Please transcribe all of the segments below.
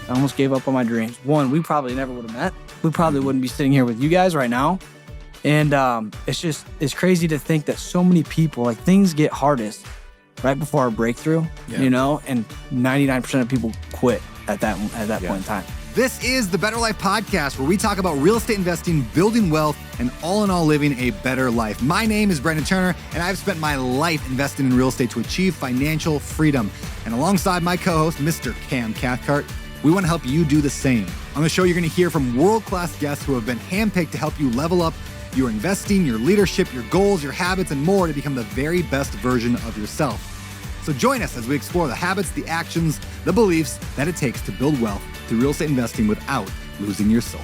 I almost gave up on my dreams. One, we probably never would have met. We probably wouldn't be sitting here with you guys right now. And it's crazy to think that so many people, like, things get hardest right before our breakthrough, you know, and 99% of people quit at that point in time. This is the Better Life Podcast, where we talk about real estate investing, building wealth, and all in all living a better life. My name is Brandon Turner, and I've spent my life investing in real estate to achieve financial freedom. And alongside my co-host, Mr. Cam Cathcart, we want to help you do the same. On the show, you're going to hear from world-class guests who have been handpicked to help you level up your investing, your leadership, your goals, your habits, and more to become the very best version of yourself. So join us as we explore the habits, the actions, the beliefs that it takes to build wealth through real estate investing without losing your soul.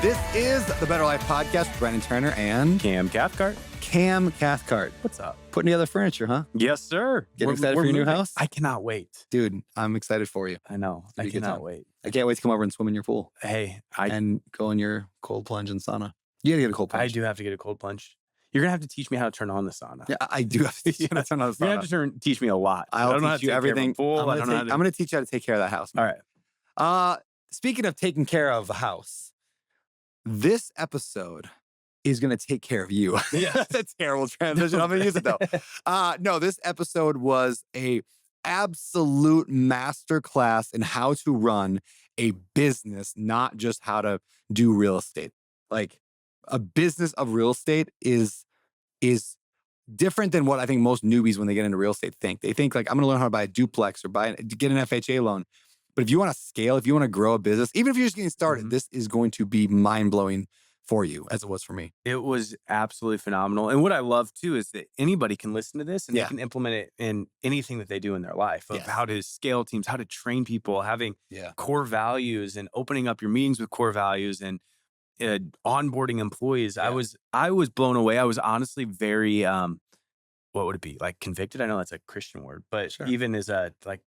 This is the Better Life Podcast with Brandon Turner and Cam Cathcart. Cam Cathcart. What's up? Putting together furniture, huh? Yes, sir. Getting excited for your new house? I cannot wait. Dude, I'm excited for you. I know. I cannot wait. I can't wait to come over and swim in your pool. Hey, and go in your cold plunge and sauna. You gotta get a cold plunge. I do have to get a cold plunge. You're gonna have to teach me how to turn on the sauna. Yeah, I do have to teach you how to turn on the sauna. You have to teach me a lot. I'll teach you everything. I'm gonna teach you how to take care of that house. All right. Speaking of taking care of a house, this episode is going to take care of you. Yeah. That's a terrible transition. I'm going to use it though. No, this episode was a absolute masterclass in how to run a business, not just how to do real estate. Like, a business of real estate is different than what I think most newbies, when they get into real estate, think. They think, like, I'm going to learn how to buy a duplex or get an FHA loan. But if you want to scale, if you want to grow a business, even if you're just getting started, this is going to be mind-blowing for you, as it was for me. It was absolutely phenomenal. And what I love too is that anybody can listen to this and they can implement it in anything that they do in their life, of how to scale teams, how to train people, having core values, and opening up your meetings with core values, and onboarding employees. I was blown away. I was honestly very, what would it be? Like, convicted? I know that's a Christian word, but even as a, like,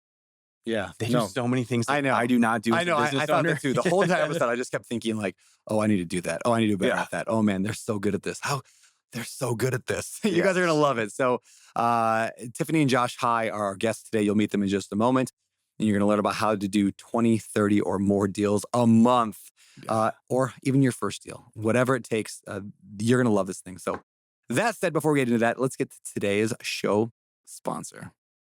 they do so many things that I do not do. I know. I thought that too. The whole entire episode, I just kept thinking, like, oh, I need to do that. Oh, I need to do better at that. Oh man, they're so good at this. They're so good at this. You guys are going to love it. So Tiffany and Josh High are our guests today. You'll meet them in just a moment. And you're going to learn about how to do 20, 30 or more deals a month, or even your first deal. Whatever it takes, you're going to love this thing. So that said, before we get into that, let's get to today's show sponsor.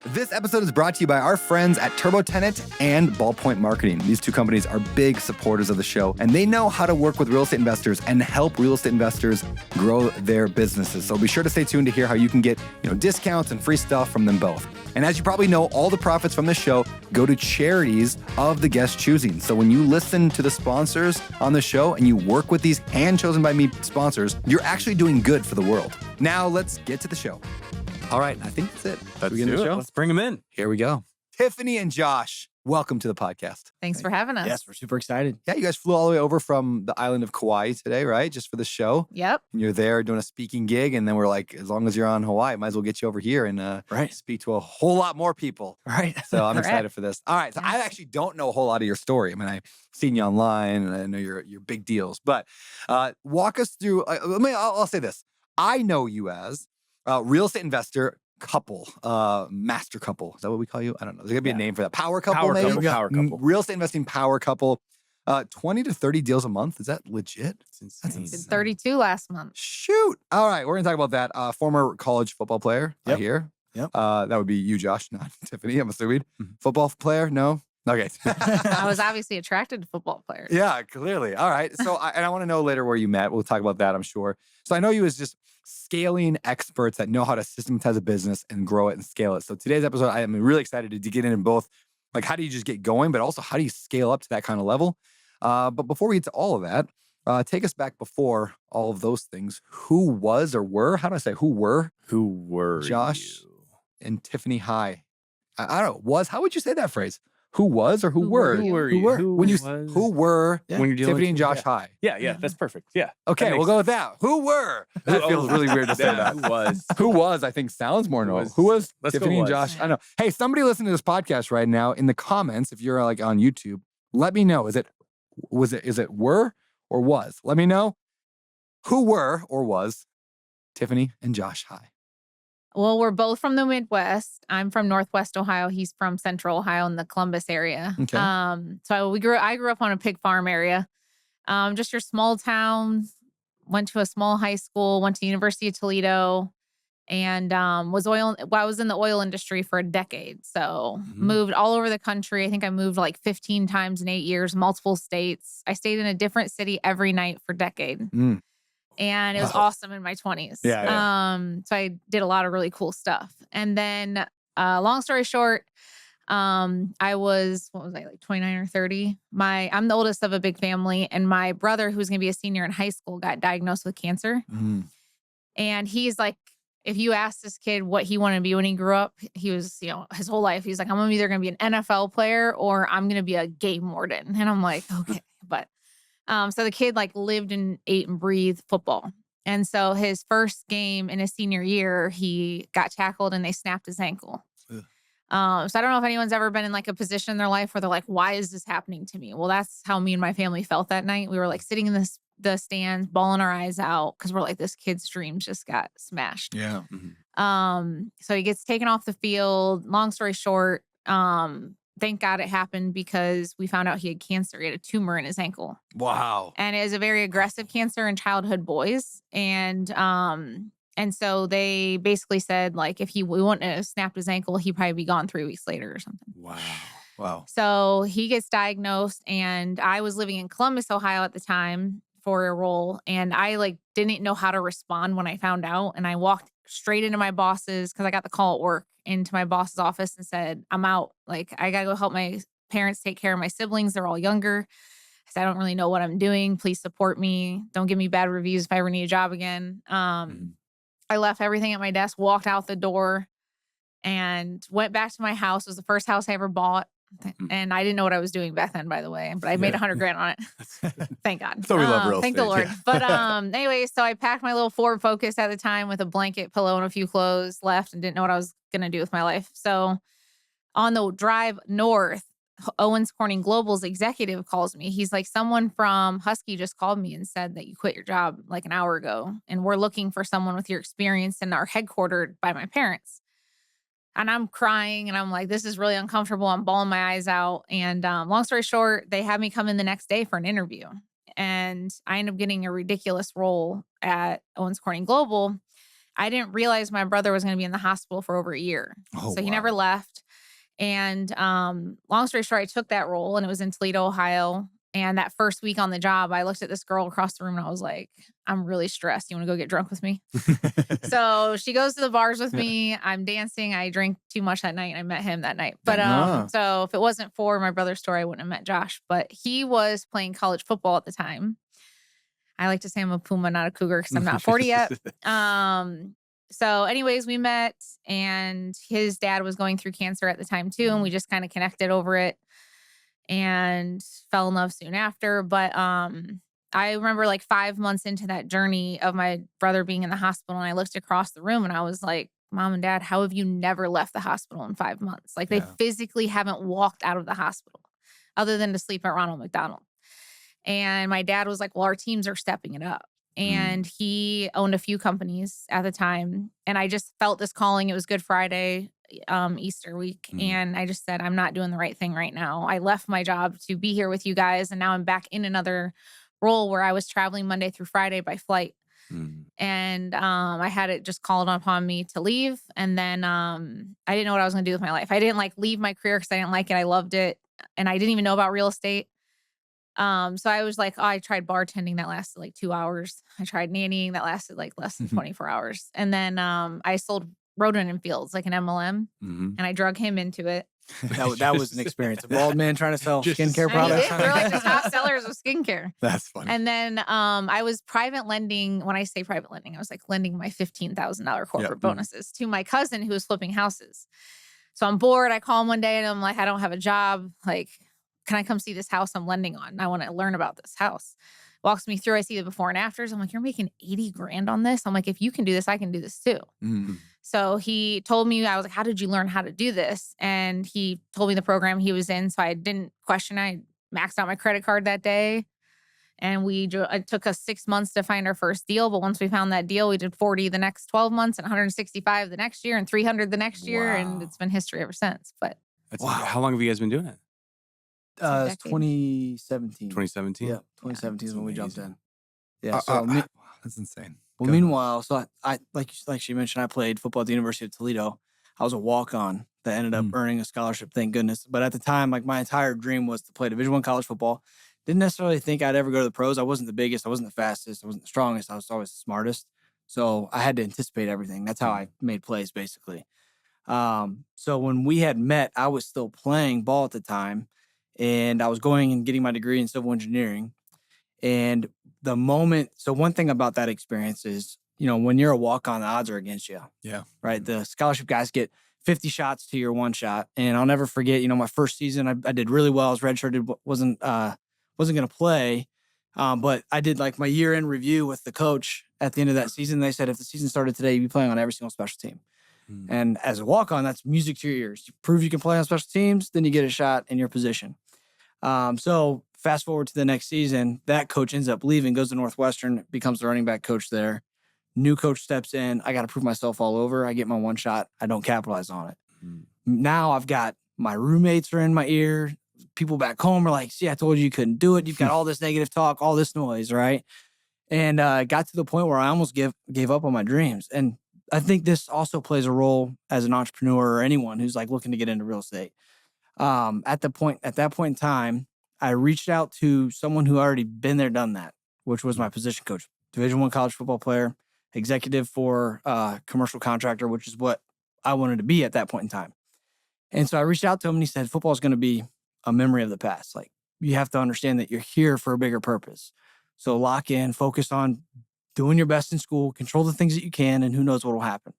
This episode is brought to you by our friends at Turbo Tenant and Ballpoint Marketing. These two companies are big supporters of the show, and they know how to work with real estate investors and help real estate investors grow their businesses. So be sure to stay tuned to hear how you can get, discounts and free stuff from them both. And as you probably know, all the profits from the show go to charities of the guest choosing. So when you listen to the sponsors on the show and you work with these hand-chosen by me sponsors, you're actually doing good for the world. Now let's get to the show. All right, I think that's it. Let's do it. Let's bring them in. Here we go. Tiffany and Josh, welcome to the podcast. Thanks for having us. Yes, we're super excited. Yeah, you guys flew all the way over from the island of Kauai today, right? Just for the show. Yep. And you're there doing a speaking gig, and then we're like, as long as you're on Hawaii, might as well get you over here and speak to a whole lot more people. Right. So I'm excited for this. All right, so I actually don't know a whole lot of your story. I mean, I've seen you online, and I know your big deals. But walk us through. I'll say this. I know you as a real estate investor, couple, master couple. Is that what we call you? I don't know. There's gonna be a name for that. Power couple, maybe? Power couple. Real estate investing power couple. 20 to 30 deals a month. Is that legit? That's insane. Did 32 last month. Shoot. All right. We're going to talk about that. Former college football player. I hear. Yep. That would be you, Josh, not Tiffany, I'm assuming. Football player? No? Okay. I was obviously attracted to football players. Yeah, clearly. All right. So, I want to know later where you met. We'll talk about that, I'm sure. So I know you as just scaling experts that know how to systematize a business and grow it and scale it. So today's episode, I am really excited to get in both, like, how do you just get going, but also how do you scale up to that kind of level? But before we get to all of that, take us back before all of those things. Who was or were, how do I say, who were Josh and Tiffany High? I don't know, how would you say that phrase? Who was or who were? Who were when you're Tiffany and Josh High? Yeah, that's perfect. Yeah. Okay, we'll go with that. Who were? That feels really weird to say that. Who was? Who was, I think, sounds more normal. Who was Tiffany and Josh? I know. Hey, somebody listening to this podcast right now, in the comments, if you're like on YouTube, let me know. Is it were or was? Let me know. Who were or was Tiffany and Josh High? Well, we're both from the Midwest. I'm from Northwest Ohio. He's from Central Ohio in the Columbus area. Okay. So I grew up on a pig farm area. Just your small town. Went to a small high school. Went to the University of Toledo, and I was in the oil industry for a decade. So moved all over the country. I think I moved like 15 times in 8 years, multiple states. I stayed in a different city every night for a decade. And it was awesome in my 20s. So I did a lot of really cool stuff. And then, long story short, I was, like 29 or 30? I'm the oldest of a big family. And my brother, who's going to be a senior in high school, got diagnosed with cancer. And he's like, if you ask this kid what he wanted to be when he grew up, he was, his whole life, he's like, I'm either going to be an NFL player or I'm going to be a game warden. And I'm like, okay. But so the kid like lived and ate and breathed football. And so his first game in his senior year, he got tackled and they snapped his ankle. So I don't know if anyone's ever been in like a position in their life where they're like, why is this happening to me? Well, that's how me and my family felt that night. We were like sitting in the stands, bawling our eyes out because we're like, this kid's dreams just got smashed. Yeah. So he gets taken off the field. Long story short, thank God it happened because we found out he had cancer. He had a tumor in his ankle. Wow. And it was a very aggressive cancer in childhood boys. And so they basically said, like, if we wouldn't have snapped his ankle, he'd probably be gone 3 weeks later or something. Wow. So he gets diagnosed, and I was living in Columbus, Ohio at the time for a role. And I like didn't know how to respond when I found out. And I walked straight into my boss's, because I got the call at work, into my boss's office and said, I'm out. Like, I got to go help my parents take care of my siblings. They're all younger. I said, I don't really know what I'm doing. Please support me. Don't give me bad reviews if I ever need a job again. I left everything at my desk, walked out the door, and went back to my house. It was the first house I ever bought. And I didn't know what I was doing back then, by the way, but I made $100,000 on it. Thank God. So we love real thank estate. the Lord. But anyway, so I packed my little Ford Focus at the time with a blanket, pillow, and a few clothes, left, and didn't know what I was going to do with my life. So on the drive north, Owens Corning Global's executive calls me. He's like, someone from Husky just called me and said that you quit your job like an hour ago, and we're looking for someone with your experience and are headquartered by my parents. And I'm crying, and I'm like, this is really uncomfortable. I'm bawling my eyes out. And long story short, they had me come in the next day for an interview. And I ended up getting a ridiculous role at Owens Corning Global. I didn't realize my brother was going to be in the hospital for over a year. So he never left. And long story short, I took that role, and it was in Toledo, Ohio. And that first week on the job, I looked at this girl across the room and I was like, I'm really stressed. You want to go get drunk with me? So she goes to the bars with me. I'm dancing. I drank too much that night. And I met him that night. But so if it wasn't for my brother's story, I wouldn't have met Josh. But he was playing college football at the time. I like to say I'm a Puma, not a Cougar, because I'm not 40 yet. So anyways, we met, and his dad was going through cancer at the time too. And we just kind of connected over it and fell in love soon after. But I remember like 5 months into that journey of my brother being in the hospital, and I looked across the room and I was like, Mom and Dad, how have you never left the hospital in 5 months? Like, they physically haven't walked out of the hospital other than to sleep at Ronald McDonald. And my dad was like, well, our teams are stepping it up. And he owned a few companies at the time. And I just felt this calling. It was Good Friday, Easter week. And I just said, I'm not doing the right thing right now. I left my job to be here with you guys. And now I'm back in another role where I was traveling Monday through Friday by flight. And I had it just called upon me to leave. And then I didn't know what I was going to do with my life. I didn't like leave my career because I didn't like it. I loved it. And I didn't even know about real estate. So I was like, I tried bartending that lasted like 2 hours. I tried nannying that lasted like less than 24 hours. And then I sold rodent and fields, like an MLM, and I drug him into it. That was an experience. A bald man trying to sell skincare products. We're like the top sellers of skincare. That's funny. And then I was private lending. When I say private lending, I was like lending my $15,000 corporate bonuses to my cousin who was flipping houses. So I'm bored. I call him one day and I'm like, I don't have a job. Like, can I come see this house I'm lending on? I want to learn about this house. Walks me through. I see the before and afters. I'm like, you're making 80 grand on this? I'm like, if you can do this, I can do this too. So he told me, I was like, how did you learn how to do this? And he told me the program he was in. So I didn't question. I maxed out my credit card that day. And it took us 6 months to find our first deal. But once we found that deal, we did 40 the next 12 months and 165 the next year and 300 the next year. And it's been history ever since. But How long have you guys been doing it? It's 2017. 2017? Yeah, 2017 is when we jumped in. Yeah, that's insane. Well, meanwhile, so I like she mentioned, I played football at the University of Toledo. I was a walk-on that ended up earning a scholarship, thank goodness. But at the time, like my entire dream was to play Division I college football. Didn't necessarily think I'd ever go to the pros. I wasn't the biggest. I wasn't the fastest. I wasn't the strongest. I was always the smartest. So I had to anticipate everything. That's how I made plays, basically. So when we had met, I was still playing ball at the time, and I was going and getting my degree in civil engineering. And so one thing about that experience is, when you're a walk-on, the odds are against you. Yeah. Right? The scholarship guys get 50 shots to your one shot. And I'll never forget, my first season, I did really well. I was redshirted, wasn't going to play. But I did like my year-end review with the coach at the end of that season. They said, if the season started today, you'd be playing on every single special team. And as a walk-on, that's music to your ears. You prove you can play on special teams, then you get a shot in your position. So fast forward to the next season, that coach ends up leaving, goes to Northwestern, becomes the running back coach there. New coach steps in. I got to prove myself all over. I get my one shot. I don't capitalize on it. Now I've got my roommates are in my ear. People back home are like, see, I told you couldn't do it. You've got all this negative talk, all this noise, right? And got to the point where I almost gave up on my dreams. And I think this also plays a role as an entrepreneur or anyone who's like looking to get into real estate. At that point in time, I reached out to someone who already been there, done that, which was my position coach, Division I college football player, executive for commercial contractor, which is what I wanted to be at that point in time. And so I reached out to him and he said, football is going to be a memory of the past. Like, you have to understand that you're here for a bigger purpose. So lock in, focus on doing your best in school, control the things that you can, and who knows what will happen.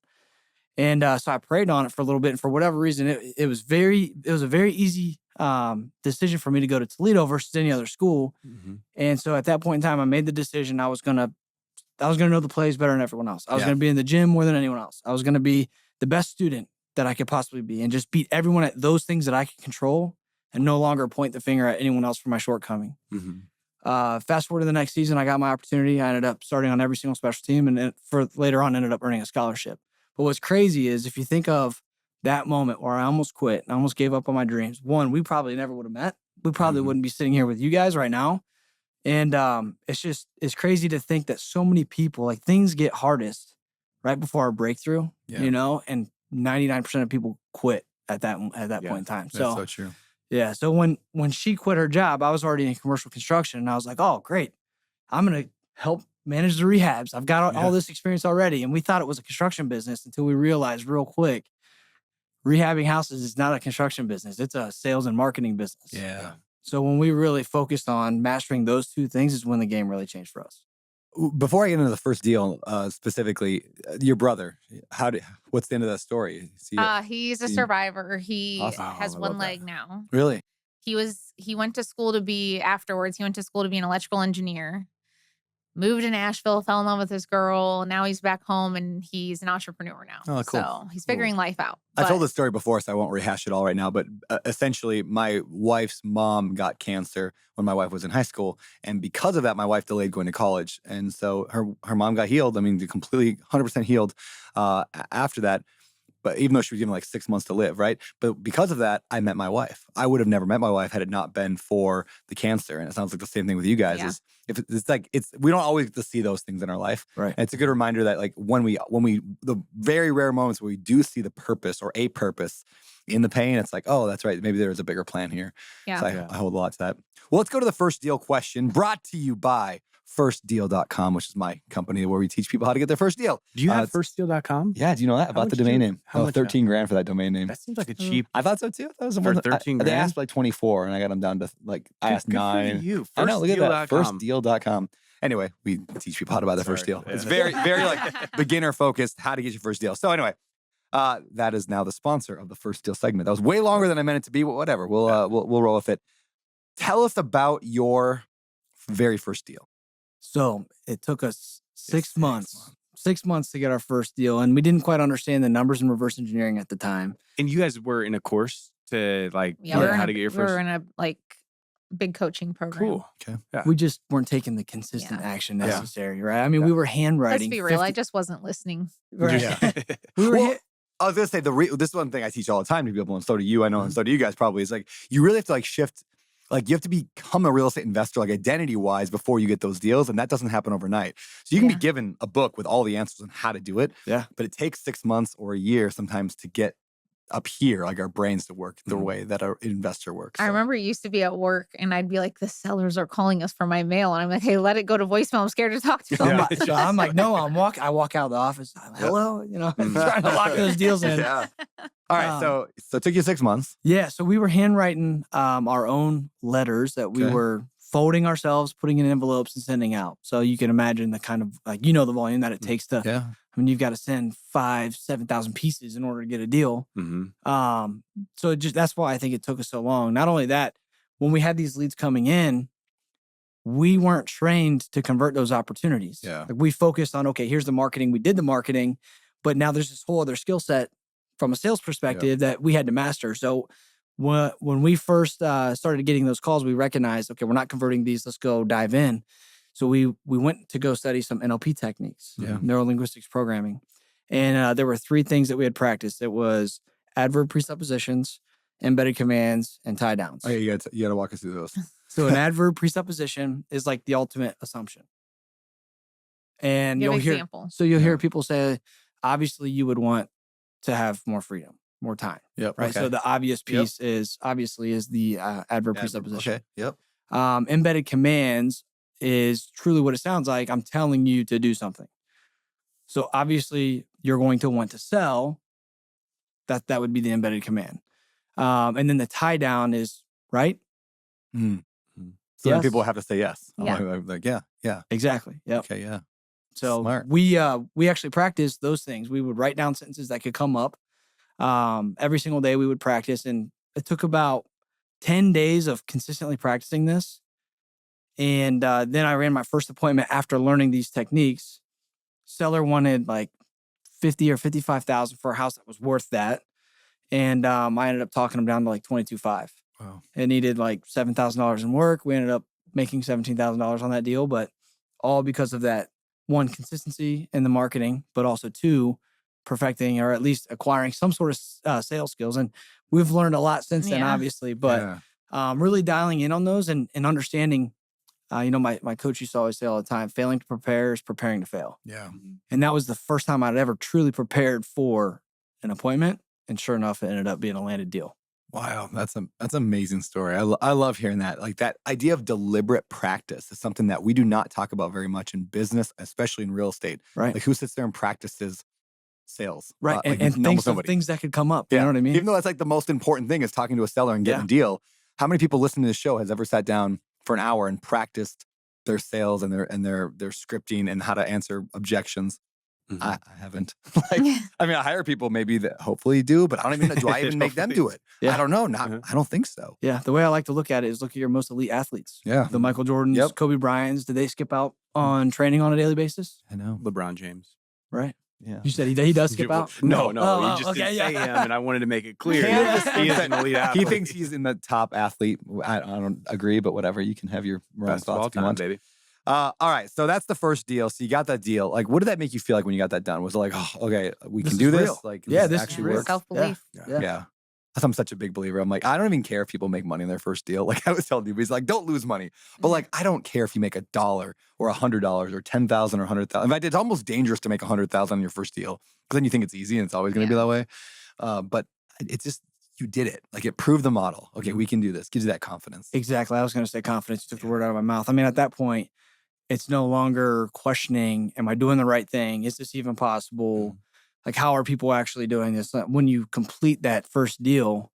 And so I prayed on it for a little bit, and for whatever reason, it was a very easy decision for me to go to Toledo versus any other school. And so at that point in time, I made the decision I was gonna know the plays better than everyone else. I was gonna be in the gym more than anyone else. I was gonna be the best student that I could possibly be, and just beat everyone at those things that I could control, and no longer point the finger at anyone else for my shortcoming. Fast forward to the next season, I got my opportunity. I ended up starting on every single special team, and for later on ended up earning a scholarship. But what's crazy is if you think of that moment where I almost quit and I almost gave up on my dreams, one, we probably never would have met. We probably wouldn't be sitting here with you guys right now. And it's crazy to think that so many people, like, things get hardest right before our breakthrough, and 99% of people quit at that point in time. That's so true. Yeah. So when she quit her job, I was already in commercial construction, and I was like, oh, great. I'm going to help manage the rehabs. I've got all this experience already. And we thought it was a construction business until we realized real quick, rehabbing houses is not a construction business. It's a sales and marketing business. Yeah. So when we really focused on mastering those two things is when the game really changed for us. Before I get into the first deal, specifically, your brother, what's the end of that story? He's a survivor. He has one leg now. Really? He went to school to be an electrical engineer. Moved to Nashville, fell in love with this girl. Now he's back home and he's an entrepreneur now. Oh, cool. So he's figuring life out. I told this story before, so I won't rehash it all right now. But essentially, my wife's mom got cancer when my wife was in high school. And because of that, my wife delayed going to college. And so her mom got healed. I mean, completely 100% healed after that. But even though she was given like 6 months to live, right? But because of that, I met my wife. I would have never met my wife had it not been for the cancer. And it sounds like the same thing with you guys. Yeah. Is if we don't always get to see those things in our life. Right. And it's a good reminder that like when we the very rare moments where we do see the purpose or a purpose in the pain, it's like, oh, that's right. Maybe there's a bigger plan here. Yeah. So I hold a lot to that. Well, let's go to the first deal question, brought to you by firstdeal.com, which is my company where we teach people how to get their first deal. Do you have firstdeal.com? Yeah, do you know that? About the domain name. How much? 13 grand for that domain name. That seems like a cheap. I thought so too. That was for 13 grand. They asked like 24 and I got them down to like, I asked 9. For you. I know, look at that. Firstdeal.com. Anyway, we teach people how to buy their first deal. Yeah. It's very, very like beginner focused, how to get your first deal. So anyway, that is now the sponsor of the first deal segment. That was way longer than I meant it to be, but whatever. We'll roll with it. Tell us about your very first deal. So it took us 6 months. 6 months to get our first deal. And we didn't quite understand the numbers in reverse engineering at the time. And you guys were in a course to like learn how to get your first. We were in a big coaching program. Cool. Okay. Yeah. We just weren't taking the consistent action necessary, right? I mean, we were handwriting. Let's be real. I just wasn't listening. Right. Yeah. We were I was gonna say this is one thing I teach all the time to people, and so do you. I know, and so do you guys probably. Is like you really have to like shift. Like you have to become a real estate investor, like identity-wise, before you get those deals, and that doesn't happen overnight. So you can be given a book with all the answers on how to do it, but it takes 6 months or a year sometimes to get up here, like our brains to work the way that an investor works. So. I remember it used to be at work and I'd be like, the sellers are calling us for my mail. And I'm like, hey, let it go to voicemail. I'm scared to talk to them. So I'm like, no, I walk out of the office. I'm, hello, trying to lock those deals in. Yeah. All right. So it took you 6 months. Yeah. So we were handwriting our own letters that we were folding ourselves, putting in envelopes and sending out. So you can imagine the kind of the volume that it takes to, I mean, you've got to send 7,000 pieces in order to get a deal. So that's why I think it took us so long. Not only that, when we had these leads coming in, we weren't trained to convert those opportunities. Yeah. Like we focused on, okay, here's the marketing. We did the marketing, but now there's this whole other skill set from a sales perspective that we had to master. So when we first started getting those calls, we recognized, okay, we're not converting these. Let's go dive in. So we went to go study some NLP techniques, neuro-linguistics programming. And there were 3 things that we had practiced. It was adverb presuppositions, embedded commands, and tie downs. Oh, yeah, you got to walk us through those. So an adverb presupposition is like the ultimate assumption. And you'll hear people say, obviously you would want to have more freedom, more time. Yep. Right. So the obvious piece is the adverb presupposition. Okay. Yep. Embedded commands is truly what it sounds like. I'm telling you to do something. So obviously you're going to want to sell. That would be the embedded command. And then the tie down is right. So then people have to say yes. Yeah. I'm like, yeah. Exactly. Yep. Okay. Yeah. So Smart. we actually practiced those things. We would write down sentences that could come up. Every single day we would practice, and it took about 10 days of consistently practicing this. And then I ran my first appointment after learning these techniques. Seller wanted like 50 or 55,000 for a house that was worth that. And I ended up talking them down to like 22.5. Wow. It needed like $7,000 in work. We ended up making $17,000 on that deal, but all because of that, 1, consistency in the marketing, but also 2, perfecting or at least acquiring some sort of sales skills. And we've learned a lot since then, obviously, but really dialing in on those and understanding, my coach used to always say all the time, failing to prepare is preparing to fail. Yeah. And that was the first time I'd ever truly prepared for an appointment. And sure enough, it ended up being a landed deal. Wow, that's an amazing story. I love hearing that. Like that idea of deliberate practice is something that we do not talk about very much in business, especially in real estate. Right. Like who sits there and practices sales? Right. Like and things that could come up. You know what I mean? Even though that's like the most important thing is talking to a seller and getting a deal. How many people listening to this show has ever sat down for an hour and practiced their sales and their scripting and how to answer objections? I haven't. I hire people maybe that hopefully do, but I don't even know. Do I even make them do it? Yeah. I don't know. I don't think so. Yeah. The way I like to look at it is look at your most elite athletes. Yeah. The Michael Jordans, Kobe Bryants. Do they skip out on training on a daily basis? I know. LeBron James. Right. Yeah. You said he does skip out? No. You just didn't say him, and I wanted to make it clear. He is an elite athlete. He thinks he's in the top athlete. I don't agree, but whatever. You can have your wrong thoughts if you want, baby. All right, so that's the first deal. So you got that deal. Like, what did that make you feel like when you got that done? Was it like, oh, okay, we can do this? Real. Like, this actually is real. works. Self-belief. Yeah. I'm such a big believer. I'm like, I don't even care if people make money in their first deal. Like I was telling you, he's like, don't lose money. But like, I don't care if you make $1 or $100 or 10,000 or 100,000. In fact, it's almost dangerous to make 100,000 on your first deal because then you think it's easy and it's always going to be that way. But it's just, you did it. Like it proved the model. Okay, we can do this. Gives you that confidence. Exactly. I was going to say confidence. You took the word out of my mouth. I mean, at that point, it's no longer questioning, am I doing the right thing? Is this even possible? Like, how are people actually doing this? When you complete that first deal,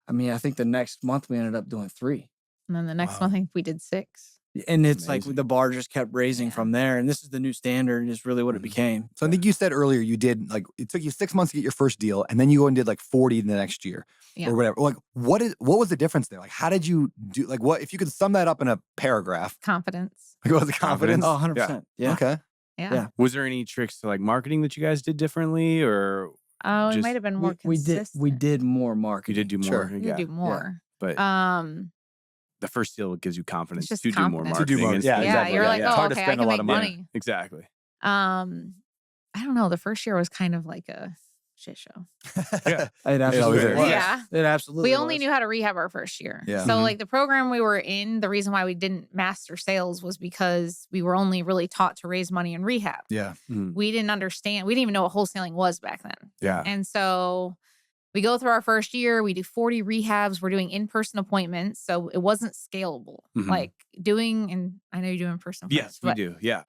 I mean, I think the next month we ended up doing 3. And then the next month, I think we did 6. And it's like the bar just kept raising from there. And this is the new standard, is really what it became. So I think you said earlier you did, like, it took you 6 months to get your first deal, and then you go and did like 40 the next year or whatever. Like, what was the difference there? Like, how did you do, like, what, if you could sum that up in a paragraph? Confidence. Like, what was the confidence? Oh, 100%. Yeah. Okay. Yeah. Was there any tricks to like marketing that you guys did differently, or? Oh, it might have been more consistent. We did more marketing. You did do more. We did do more. But the first deal gives you confidence just to do more confidence. marketing. To do more, and yeah, stuff. exactly. You're like, It's oh, hard to okay, I spend can a lot make of money. money. Exactly. I don't know. The first year was kind of like a shit show. It always absolutely is. was. Yeah. It absolutely We only was. knew how to rehab our first year. Yeah. So Mhm. like the program we were in, the reason why we didn't master sales was because we were only really taught to raise money in rehab. Yeah. We didn't understand. We didn't even know what wholesaling was back then. Yeah. And so we go through our first year, we do 40 rehabs. We're doing in-person appointments. So it wasn't scalable. Mhm. Like doing, and I know you do in-person appointments. Yes, we do. Yeah.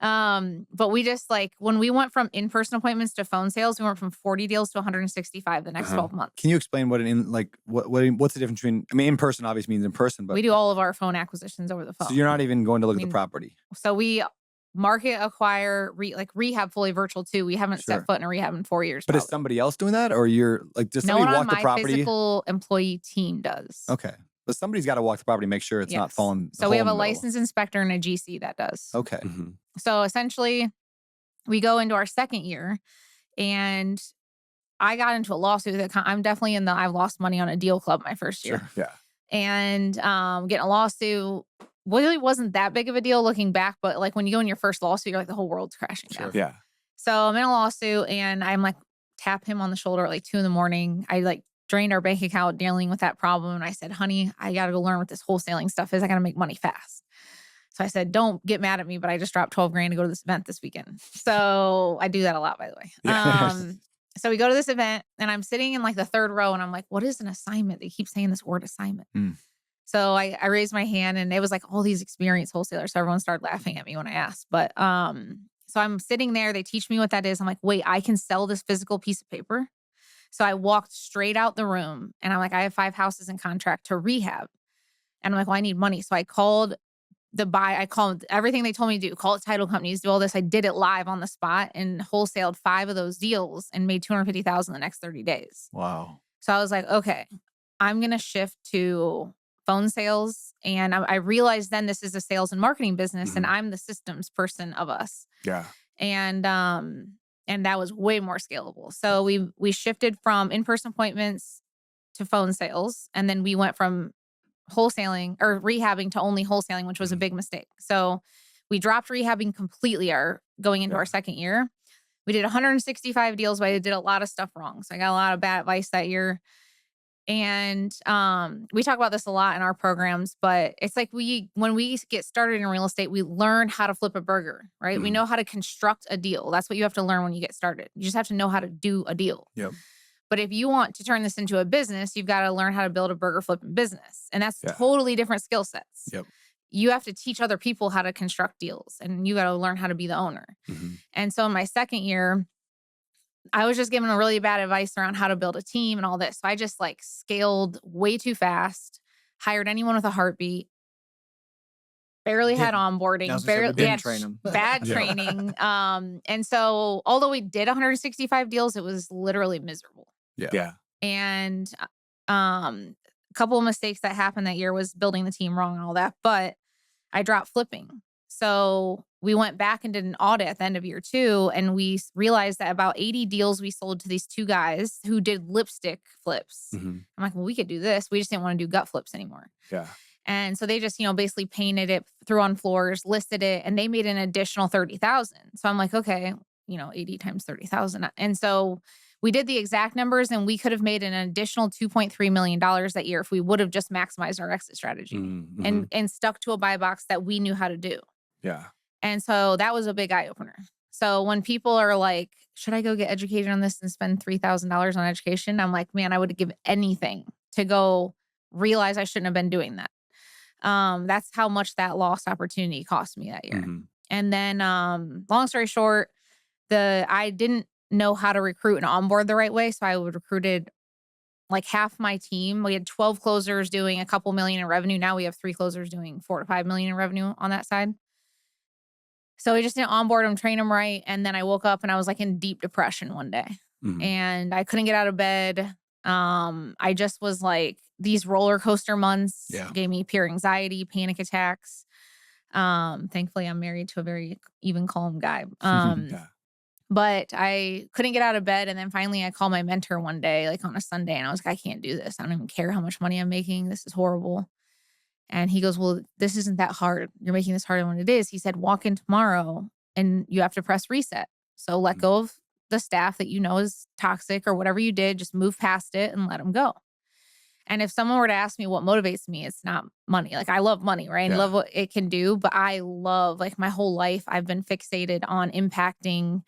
But we just like, when we went from in-person appointments to phone sales, we went from 40 deals to 165 the next 12 months. Can you explain what's the difference between, I mean, in person obviously means in person, but We do all of our phone acquisitions over the phone. so you're not even going to look at the property. So we market, acquire, rehab fully virtual too. We haven't Sure. set foot in a rehab in 4 years. But is somebody else doing that, or you're like, does no somebody one walk on the my property? physical employee team does. Okay, but somebody's got to walk the property, make sure it's not Yes. falling. So we have a licensed inspector and a GC that does. Okay. Mhm. So essentially, we go into our second year, and I got into a lawsuit that I'm definitely in the I've lost money on a deal club my first year. Sure. Yeah. And getting a lawsuit really wasn't that big of a deal looking back, but like when you go in your first lawsuit, you're like the whole world's crashing down. Yeah. So I'm in a lawsuit, and I'm like tap him on the shoulder at like 2 a.m. I like drained our bank account dealing with that problem. And I said, honey, I got to go learn what this wholesaling stuff is. I got to make money fast. So I said, don't get mad at me, but I just dropped 12 grand to go to this event this weekend. So I do that a lot, by the way. Yeah. So we go to this event, and I'm sitting in like the third row, and I'm like, what is an assignment? They keep saying this word assignment. So I raised my hand, and it was like all these experienced wholesalers. So everyone started laughing at me when I asked. But so I'm sitting there. They teach me what that is. I'm like, wait, I can sell this physical piece of paper. So I walked straight out the room, and I'm like, I have 5 houses in contract to rehab. And I'm like, well, I need money. So I called I called everything they told me to do, call it title companies, do all this. I did it live on the spot and wholesaled 5 of those deals and made $250,000 the next 30 days. Wow. So I was like, okay, I'm going to shift to phone sales. And I realized then this is a sales and marketing business, and I'm the systems person of us. Yeah. And that was way more scalable. So we shifted from in-person appointments to phone sales. And then we went from wholesaling or rehabbing to only wholesaling, which was a big mistake. So we dropped rehabbing completely going into our second year. We did 165 deals, but I did a lot of stuff wrong. So I got a lot of bad advice that year. And we talk about this a lot in our programs, but it's like when we get started in real estate, we learn how to flip a burger, right? We know how to construct a deal. That's what you have to learn when you get started. You just have to know how to do a deal. Yep. But if you want to turn this into a business, you've got to learn how to build a burger flipping business. And that's totally different skill sets. Yep. You have to teach other people how to construct deals, and you got to learn how to be the owner. And so in my second year, I was just given a really bad advice around how to build a team and all this. So I just like scaled way too fast, hired anyone with a heartbeat, barely had onboarding, barely had train them. bad training. And so although we did 165 deals, it was literally miserable. Yeah. And a couple of mistakes that happened that year was building the team wrong and all that, but I dropped flipping. So we went back and did an audit at the end of year 2, and we realized that about 80 deals we sold to these 2 guys who did lipstick flips. I'm like, well, we could do this. We just didn't want to do gut flips anymore. Yeah. And so they just, basically painted it, threw on floors, listed it, and they made an additional 30,000. So I'm like, okay, 80 times 30,000. And so we did the exact numbers, and we could have made an additional $2.3 million that year if we would have just maximized our exit strategy and stuck to a buy box that we knew how to do. Yeah. And so that was a big eye opener. So when people are like, should I go get educated on this and spend $3,000 on education? I'm like, man, I would give anything to go realize I shouldn't have been doing that. That's how much that lost opportunity cost me that year. And then long story short, I didn't know how to recruit and onboard the right way. So I would recruited like half my team. We had 12 closers doing a couple million in revenue. Now we have 3 closers doing 4 to 5 million in revenue on that side. So we just didn't onboard them, train them right. And then I woke up and I was like in deep depression one day and I couldn't get out of bed. I just was like, these roller coaster months gave me pure anxiety, panic attacks. Thankfully I'm married to a very even calm guy. But I couldn't get out of bed. And then finally I called my mentor one day, like on a Sunday, and I was like, I can't do this. I don't even care how much money I'm making. This is horrible. And he goes, well, this isn't that hard. You're making this harder than it is. He said, walk in tomorrow and you have to press reset. So let go of the staff that you know is toxic or whatever you did. Just move past it and let them go. And if someone were to ask me what motivates me, it's not money. Like I love money, right? I love what it can do. But I love, like my whole life, I've been fixated on impacting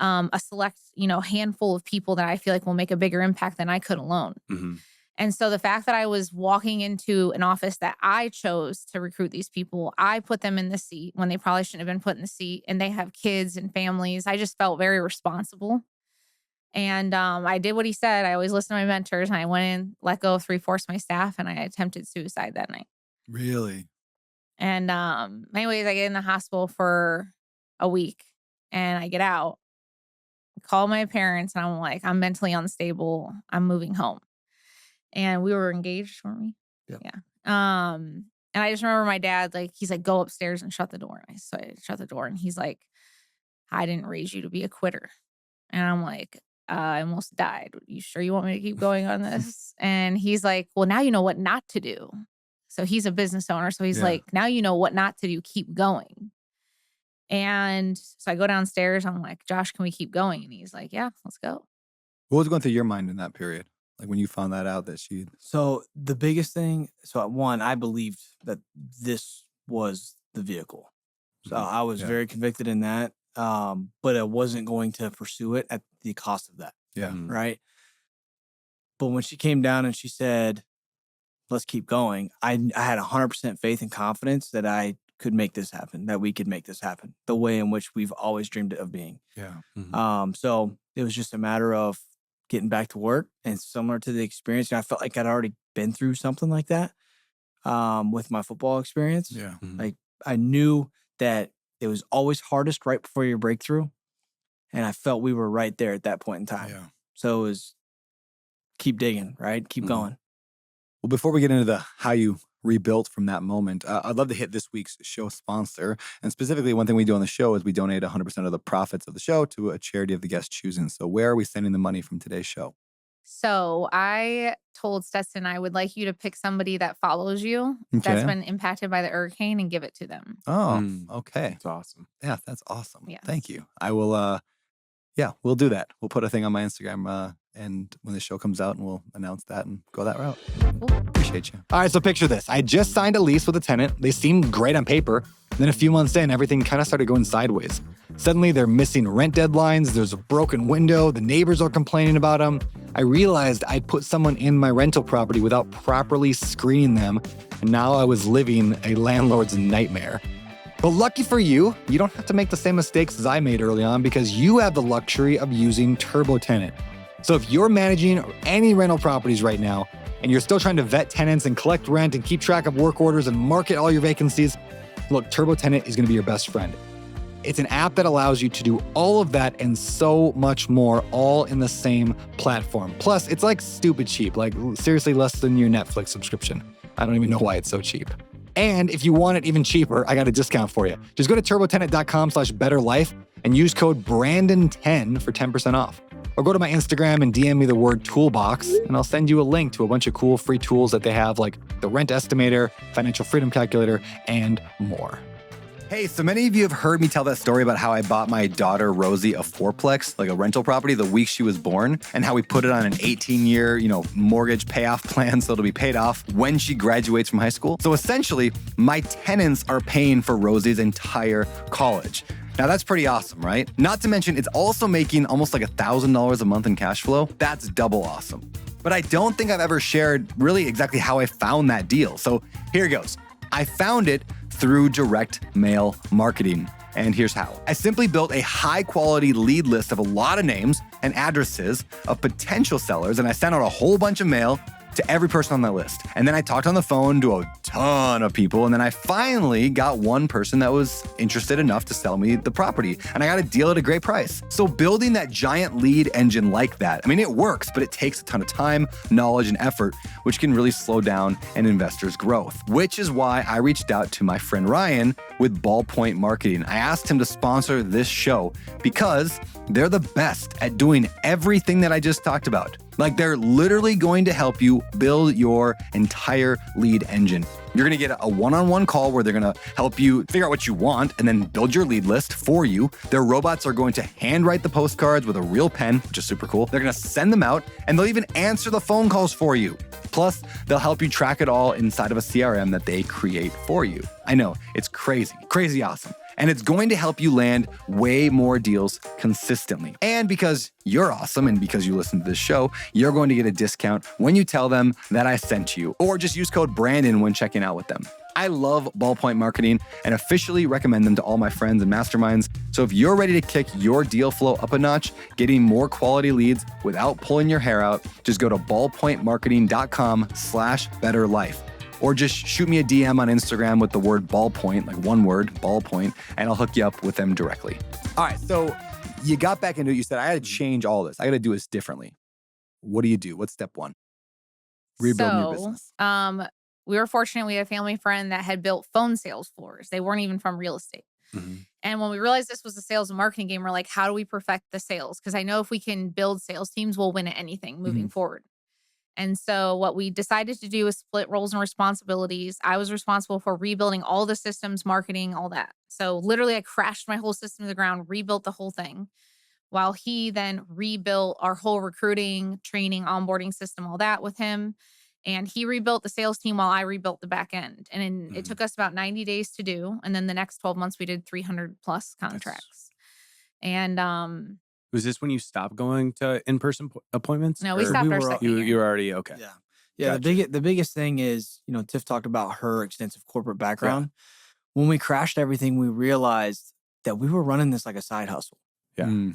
a select, handful of people that I feel like will make a bigger impact than I could alone. Mm-hmm. And so the fact that I was walking into an office that I chose to recruit these people, I put them in the seat when they probably shouldn't have been put in the seat, and they have kids and families. I just felt very responsible. And I did what he said. I always listen to my mentors, and I went in, let go of 3/4 of my staff, and I attempted suicide that night. Really? And anyways, I get in the hospital for a week, and I get out, call my parents, and I'm like, I'm mentally unstable. I'm moving home. And we were engaged, weren't we? Yeah. And I just remember my dad, he's like, go upstairs and shut the door. So I shut the door, and he's like, I didn't raise you to be a quitter. And I'm like, I almost died. You sure you want me to keep going on this? And he's like, well, now you know what not to do. So he's a business owner. So he's like, now you know what not to do. Keep going. And so I go downstairs. I'm like, Josh, can we keep going? And he's like, yeah, let's go. What was going through your mind in that period? Like when you found that out that she... So the biggest thing, one, I believed that this was the vehicle. So I was very convicted in that. But I wasn't going to pursue it at the cost of that. Yeah. Right. But when she came down and she said, let's keep going, I had 100% faith and confidence that I could make this happen, that we could make this happen the way in which we've always dreamed of being. Yeah. Mm-hmm. So it was just a matter of getting back to work, and similar to the experience, I felt like I'd already been through something like that with my football experience. Yeah. Mm-hmm. Like I knew that it was always hardest right before your breakthrough. And I felt we were right there at that point in time. Yeah. So it was keep digging, right? Keep going. Well, before we get into the how you rebuilt from that moment, I'd love to hit this week's show sponsor. And specifically, one thing we do on the show is we donate 100% of the profits of the show to a charity of the guest choosing. So where are we sending the money from today's show? So I told Stetson I would like you to pick somebody that follows you that's been impacted by the hurricane and give it to them. Oh, okay. That's awesome. Yeah, that's awesome. Yes. Thank you. I will, we'll do that. We'll put a thing on my Instagram and when the show comes out, and we'll announce that and go that route. Cool. Appreciate you. All right, so picture this. I just signed a lease with a tenant. They seemed great on paper. Then a few months in, everything kind of started going sideways. Suddenly, they're missing rent deadlines. There's a broken window. The neighbors are complaining about them. I realized I'd put someone in my rental property without properly screening them, and now I was living a landlord's nightmare. But lucky for you, you don't have to make the same mistakes as I made early on because you have the luxury of using TurboTenant. So if you're managing any rental properties right now, and you're still trying to vet tenants and collect rent and keep track of work orders and market all your vacancies, look, TurboTenant is going to be your best friend. It's an app that allows you to do all of that and so much more, all in the same platform. Plus, it's like stupid cheap, like seriously less than your Netflix subscription. I don't even know why it's so cheap. And if you want it even cheaper, I got a discount for you. Just go to turbotenant.com/betterlife and use code Brandon10 for 10% off. Or go to my Instagram and DM me the word toolbox, and I'll send you a link to a bunch of cool free tools that they have, like the rent estimator, financial freedom calculator, and more. Hey, so many of you have heard me tell that story about how I bought my daughter Rosie a fourplex, like a rental property, the week she was born, and how we put it on an 18-year, mortgage payoff plan so it'll be paid off when she graduates from high school. So essentially, my tenants are paying for Rosie's entire college. Now that's pretty awesome, right? Not to mention, it's also making almost like $1,000 a month in cash flow. That's double awesome. But I don't think I've ever shared really exactly how I found that deal. So here goes. I found it through direct mail marketing. And here's how. I simply built a high quality lead list of a lot of names and addresses of potential sellers, and I sent out a whole bunch of mail to every person on that list. And then I talked on the phone to a ton of people, and then I finally got one person that was interested enough to sell me the property, and I got a deal at a great price. So building that giant lead engine like that, it works, but it takes a ton of time, knowledge, and effort, which can really slow down an investor's growth, which is why I reached out to my friend Ryan with Ballpoint Marketing. I asked him to sponsor this show because they're the best at doing everything that I just talked about. Like, they're literally going to help you build your entire lead engine. You're going to get a one-on-one call where they're going to help you figure out what you want and then build your lead list for you. Their robots are going to handwrite the postcards with a real pen, which is super cool. They're going to send them out, and they'll even answer the phone calls for you. Plus, they'll help you track it all inside of a CRM that they create for you. I know, it's crazy, crazy awesome. And it's going to help you land way more deals consistently. And because you're awesome and because you listen to this show, you're going to get a discount when you tell them that I sent you, or just use code Brandon when checking out with them. I love Ballpoint Marketing and officially recommend them to all my friends and masterminds. So if you're ready to kick your deal flow up a notch, getting more quality leads without pulling your hair out, just go to ballpointmarketing.com/betterlife. Or just shoot me a DM on Instagram with the word ballpoint, like one word, ballpoint, and I'll hook you up with them directly. All right, so you got back into it. You said, I got to change all this. I got to do this differently. What do you do? What's step one? Rebuilding your business. We were fortunate. We had a family friend that had built phone sales floors. They weren't even from real estate. Mm-hmm. And when we realized this was a sales and marketing game, we're like, how do we perfect the sales? Because I know if we can build sales teams, we'll win at anything moving forward. And so what we decided to do was split roles and responsibilities. I was responsible for rebuilding all the systems, marketing, all that. So literally I crashed my whole system to the ground, rebuilt the whole thing, while he then rebuilt our whole recruiting, training, onboarding system, all that with him. And he rebuilt the sales team while I rebuilt the back end. And it took us about 90 days to do. And then the next 12 months, we did 300 plus contracts. And was this when you stopped going to in-person appointments? No, we stopped our second year. You were already okay. Yeah. Yeah. Gotcha. The biggest thing is, Tiff talked about her extensive corporate background. Yeah. When we crashed everything, we realized that we were running this like a side hustle. Yeah.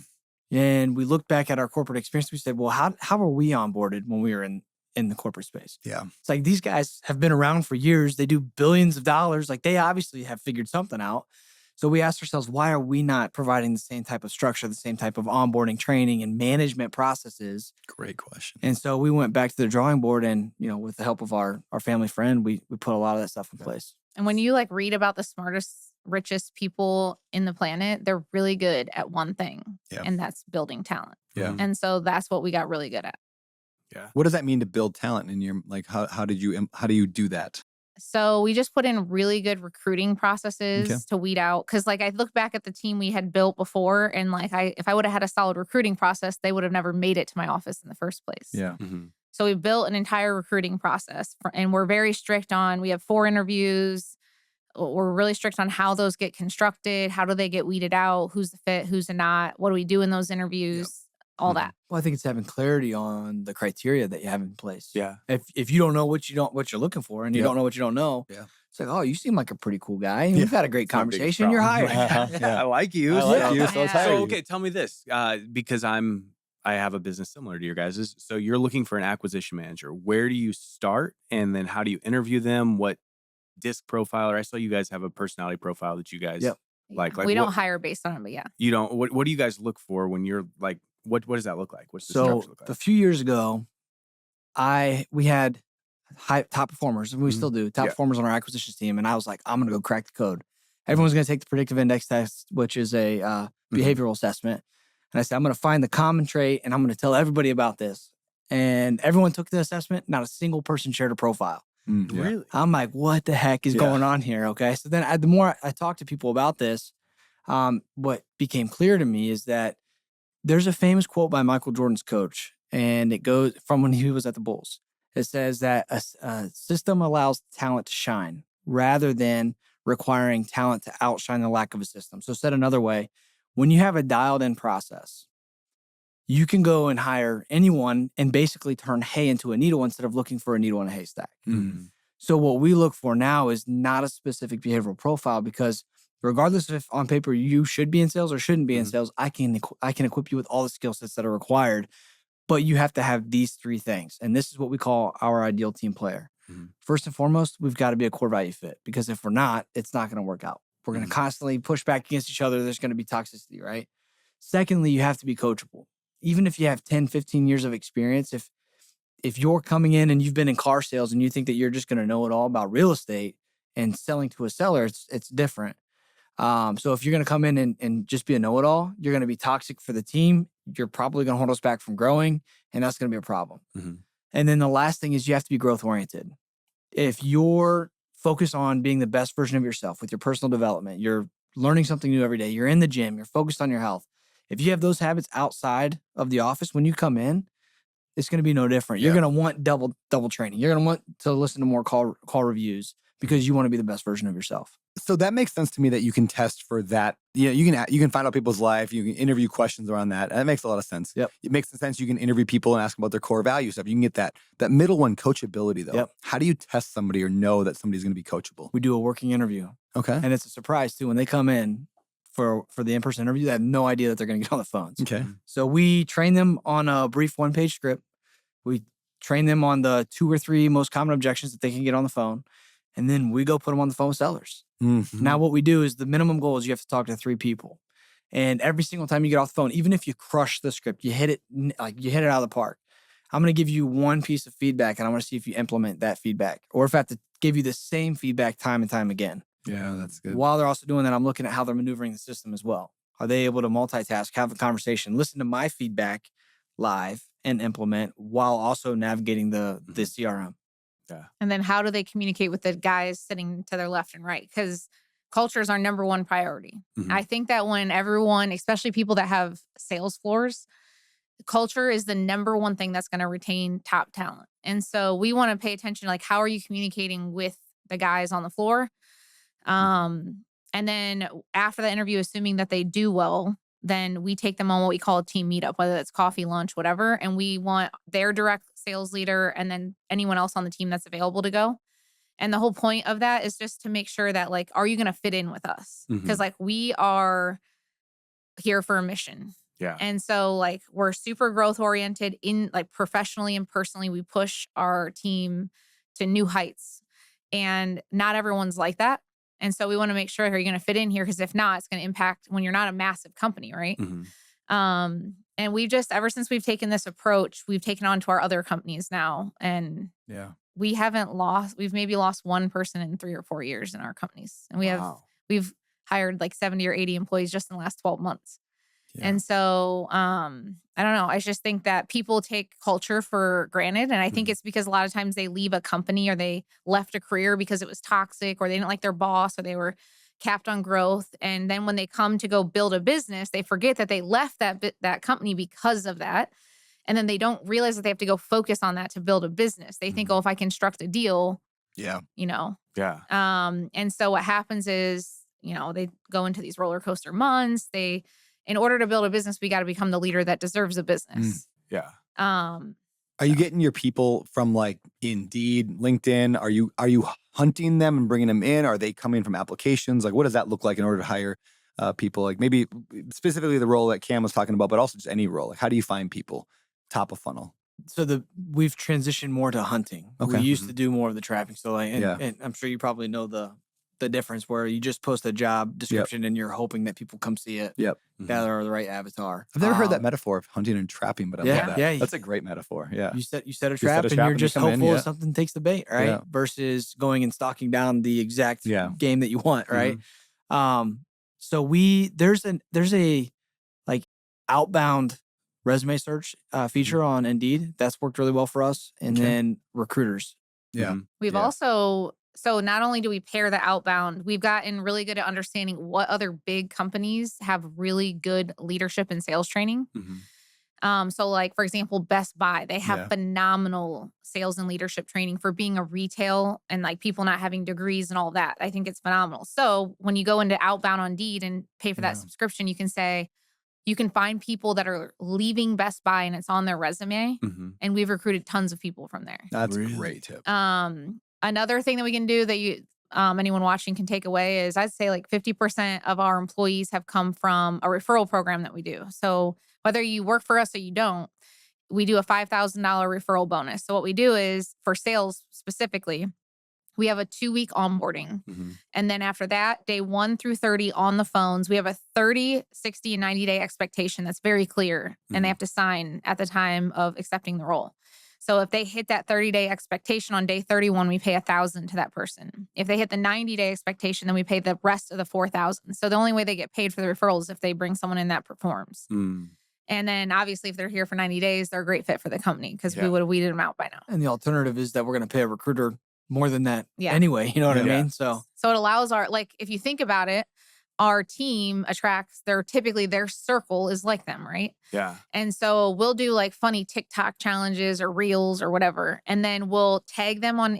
And we looked back at our corporate experience. We said, well, how were we onboarded when we were in the corporate space? Yeah. It's like, these guys have been around for years. They do billions of dollars. Like, they obviously have figured something out. So we asked ourselves, why are we not providing the same type of structure, the same type of onboarding, training, and management processes? Great question. And so we went back to the drawing board, and with the help of our family friend, we put a lot of that stuff in place. And when you read about the smartest, richest people in the planet, they're really good at one thing, and that's building talent. Yeah. And so that's what we got really good at. Yeah. What does that mean to build talent in your, how do you do that? So we just put in really good recruiting processes to weed out. Because I look back at the team we had built before, and if I would have had a solid recruiting process, they would have never made it to my office in the first place. Yeah. Mm-hmm. So we built an entire recruiting process, and we're very strict on. We have 4 interviews. We're really strict on how those get constructed. How do they get weeded out? Who's the fit? Who's the not? What do we do in those interviews? All that. Well, I think it's having clarity on the criteria that you have in place. Yeah. If you don't know what you're looking for, and you don't know what you don't know, it's like, oh, you seem like a pretty cool guy. And we've had a great conversation. You're hired. I like you. I like you. So let's hire you. Okay, tell me this, because I have a business similar to your guys's. So you're looking for an acquisition manager. Where do you start, and then how do you interview them? What disc profile? Or I saw you guys have a personality profile that you guys like. We don't hire based on it, but you don't. What do you guys look for when you're like? What does that look like? What's the structure look like? A few years ago, we had top performers, and we still do, top performers on our acquisitions team. And I was like, I'm going to go crack the code. Everyone's going to take the predictive index test, which is a behavioral assessment. And I said, I'm going to find the common trait, and I'm going to tell everybody about this. And everyone took the assessment. Not a single person shared a profile. Really? I'm like, what the heck is going on here? Okay. So then the more I talked to people about this, what became clear to me is that there's a famous quote by Michael Jordan's coach, and it goes from when he was at the Bulls. It says that a system allows talent to shine rather than requiring talent to outshine the lack of a system. So said another way, when you have a dialed in process, you can go and hire anyone and basically turn hay into a needle instead of looking for a needle in a haystack. Mm-hmm. So what we look for now is not a specific behavioral profile, because regardless if on paper you should be in sales or shouldn't be in sales, I can equip you with all the skill sets that are required, but you have to have these 3 things. And this is what we call our ideal team player. First and foremost, we've got to be a core value fit, because if we're not, it's not going to work out. We're going to constantly push back against each other. There's going to be toxicity, right? Secondly, you have to be coachable. Even if you have 10, 15 years of experience, if you're coming in and you've been in car sales and you think that you're just going to know it all about real estate and selling to a seller, it's different. So if you're going to come in and just be a know-it-all, you're going to be toxic for the team. you're probably going to hold us back from growing, and that's going to be a problem. And then the last thing is you have to be growth oriented. If you're focused on being the best version of yourself with your personal development, you're learning something new every day, you're in the gym, you're focused on your health. If you have those habits outside of the office, when you come in, it's going to be no different. You're going to want double training. You're going to want to listen to more call reviews because you want to be the best version of yourself. So that makes sense to me that you can test for that. You can find out people's life. You can interview questions around that. That makes a lot of sense. Yep. It makes sense. You can interview people and ask them about their core value stuff. You can get that middle one, coachability though. Yep. How do you test somebody or know that somebody's going to be coachable? We do a working interview. Okay. And it's a surprise too. When they come in for the in-person interview, they have no idea that they're going to get on the phones. Okay. So we train them on a brief 1-page script. We train them on the 2 or 3 most common objections that they can get on the phone. And then we go put them on the phone with sellers. Now what we do is the minimum goal is you have to talk to 3 people. And every single time you get off the phone, even if you crush the script, you hit it out of the park. I'm going to give you 1 piece of feedback and I want to see if you implement that feedback or if I have to give you the same feedback time and time again. Yeah, that's good. While they're also doing that, I'm looking at how they're maneuvering the system as well. Are they able to multitask, have a conversation, listen to my feedback live and implement while also navigating the CRM? Yeah. And then how do they communicate with the guys sitting to their left and right? Because culture is our number one priority. I think that when everyone, especially people that have sales floors, culture is the number one thing that's going to retain top talent. And so we want to pay attention, like, how are you communicating with the guys on the floor? And then after the interview, assuming that they do well, then we take them on what we call a team meetup, whether that's coffee, lunch, whatever. And we want their direct sales leader and then anyone else on the team that's available to go. And the whole point of that is just to make sure that, like, are you going to fit in with us? Because like we are here for a mission. Yeah. And so like we're super growth oriented in like professionally and personally. We push our team to new heights and not everyone's like that. And so we want to make sure, are you going to fit in here? Because if not, it's going to impact when you're not a massive company, right? And we've just, ever since we've taken this approach, we've taken on to our other companies now. And we haven't lost, we've maybe lost 1 person in 3 or 4 years in our companies. And we've hired like 70 or 80 employees just in the last 12 months. Yeah. And so, I don't know. I just think that people take culture for granted. And I think it's because a lot of times they leave a company or they left a career because it was toxic or they didn't like their boss or they were capped on growth. And then when they come to go build a business, they forget that they left that company because of that. And then they don't realize that they have to go focus on that to build a business. They think, oh, if I construct a deal, you know. Yeah. And so what happens is, you know, they go into these roller coaster months. In order to build a business, we got to become the leader that deserves a business. Yeah. Are you getting your people from like Indeed, LinkedIn? Are you hunting them and bringing them in? Are they coming from applications? Like, what does that look like in order to hire people? Like maybe specifically the role that Cam was talking about, but also just any role. Like, how do you find people top of funnel? So we've transitioned more to hunting. Okay. We used to do more of the traffic. So like, and I'm sure you probably know the difference where you just post a job description and you're hoping that people come see it. That are the right avatar. I've never heard that metaphor of hunting and trapping, but I love that. Yeah. That's a great metaphor. Yeah. You set a trap and you're just hopeful something takes the bait, right? Yeah. Versus going and stalking down the exact game that you want, right? So there's a like outbound resume search feature on Indeed. That's worked really well for us. And then recruiters. Yeah. We've also, so not only do we pair the outbound, we've gotten really good at understanding what other big companies have really good leadership and sales training. So like, for example, Best Buy, they have phenomenal sales and leadership training for being a retail and like people not having degrees and all that. I think it's phenomenal. So when you go into outbound on Indeed and pay for that subscription, you can say, you can find people that are leaving Best Buy and it's on their resume. And we've recruited tons of people from there. That's a great tip. Another thing that we can do that you, anyone watching can take away is I'd say like 50% of our employees have come from a referral program that we do. So whether you work for us or you don't, we do a $5,000 referral bonus. So what we do is for sales specifically, we have a 2-week onboarding. And then after that, day 1 through 30 on the phones, we have a 30, 60, and 90-day expectation that's very clear. And they have to sign at the time of accepting the role. So if they hit that 30-day expectation on day 31, we pay $1,000 to that person. If they hit the 90-day expectation, then we pay the rest of the $4,000. So the only way they get paid for the referral is if they bring someone in that performs. And then obviously if they're here for 90 days, they're a great fit for the company because we would have weeded them out by now. And the alternative is that we're going to pay a recruiter more than that anyway. You know what I mean? So it allows if you think about it, our team attracts typically their circle is like them, right? Yeah. And so we'll do like funny TikTok challenges or reels or whatever. And then we'll tag them on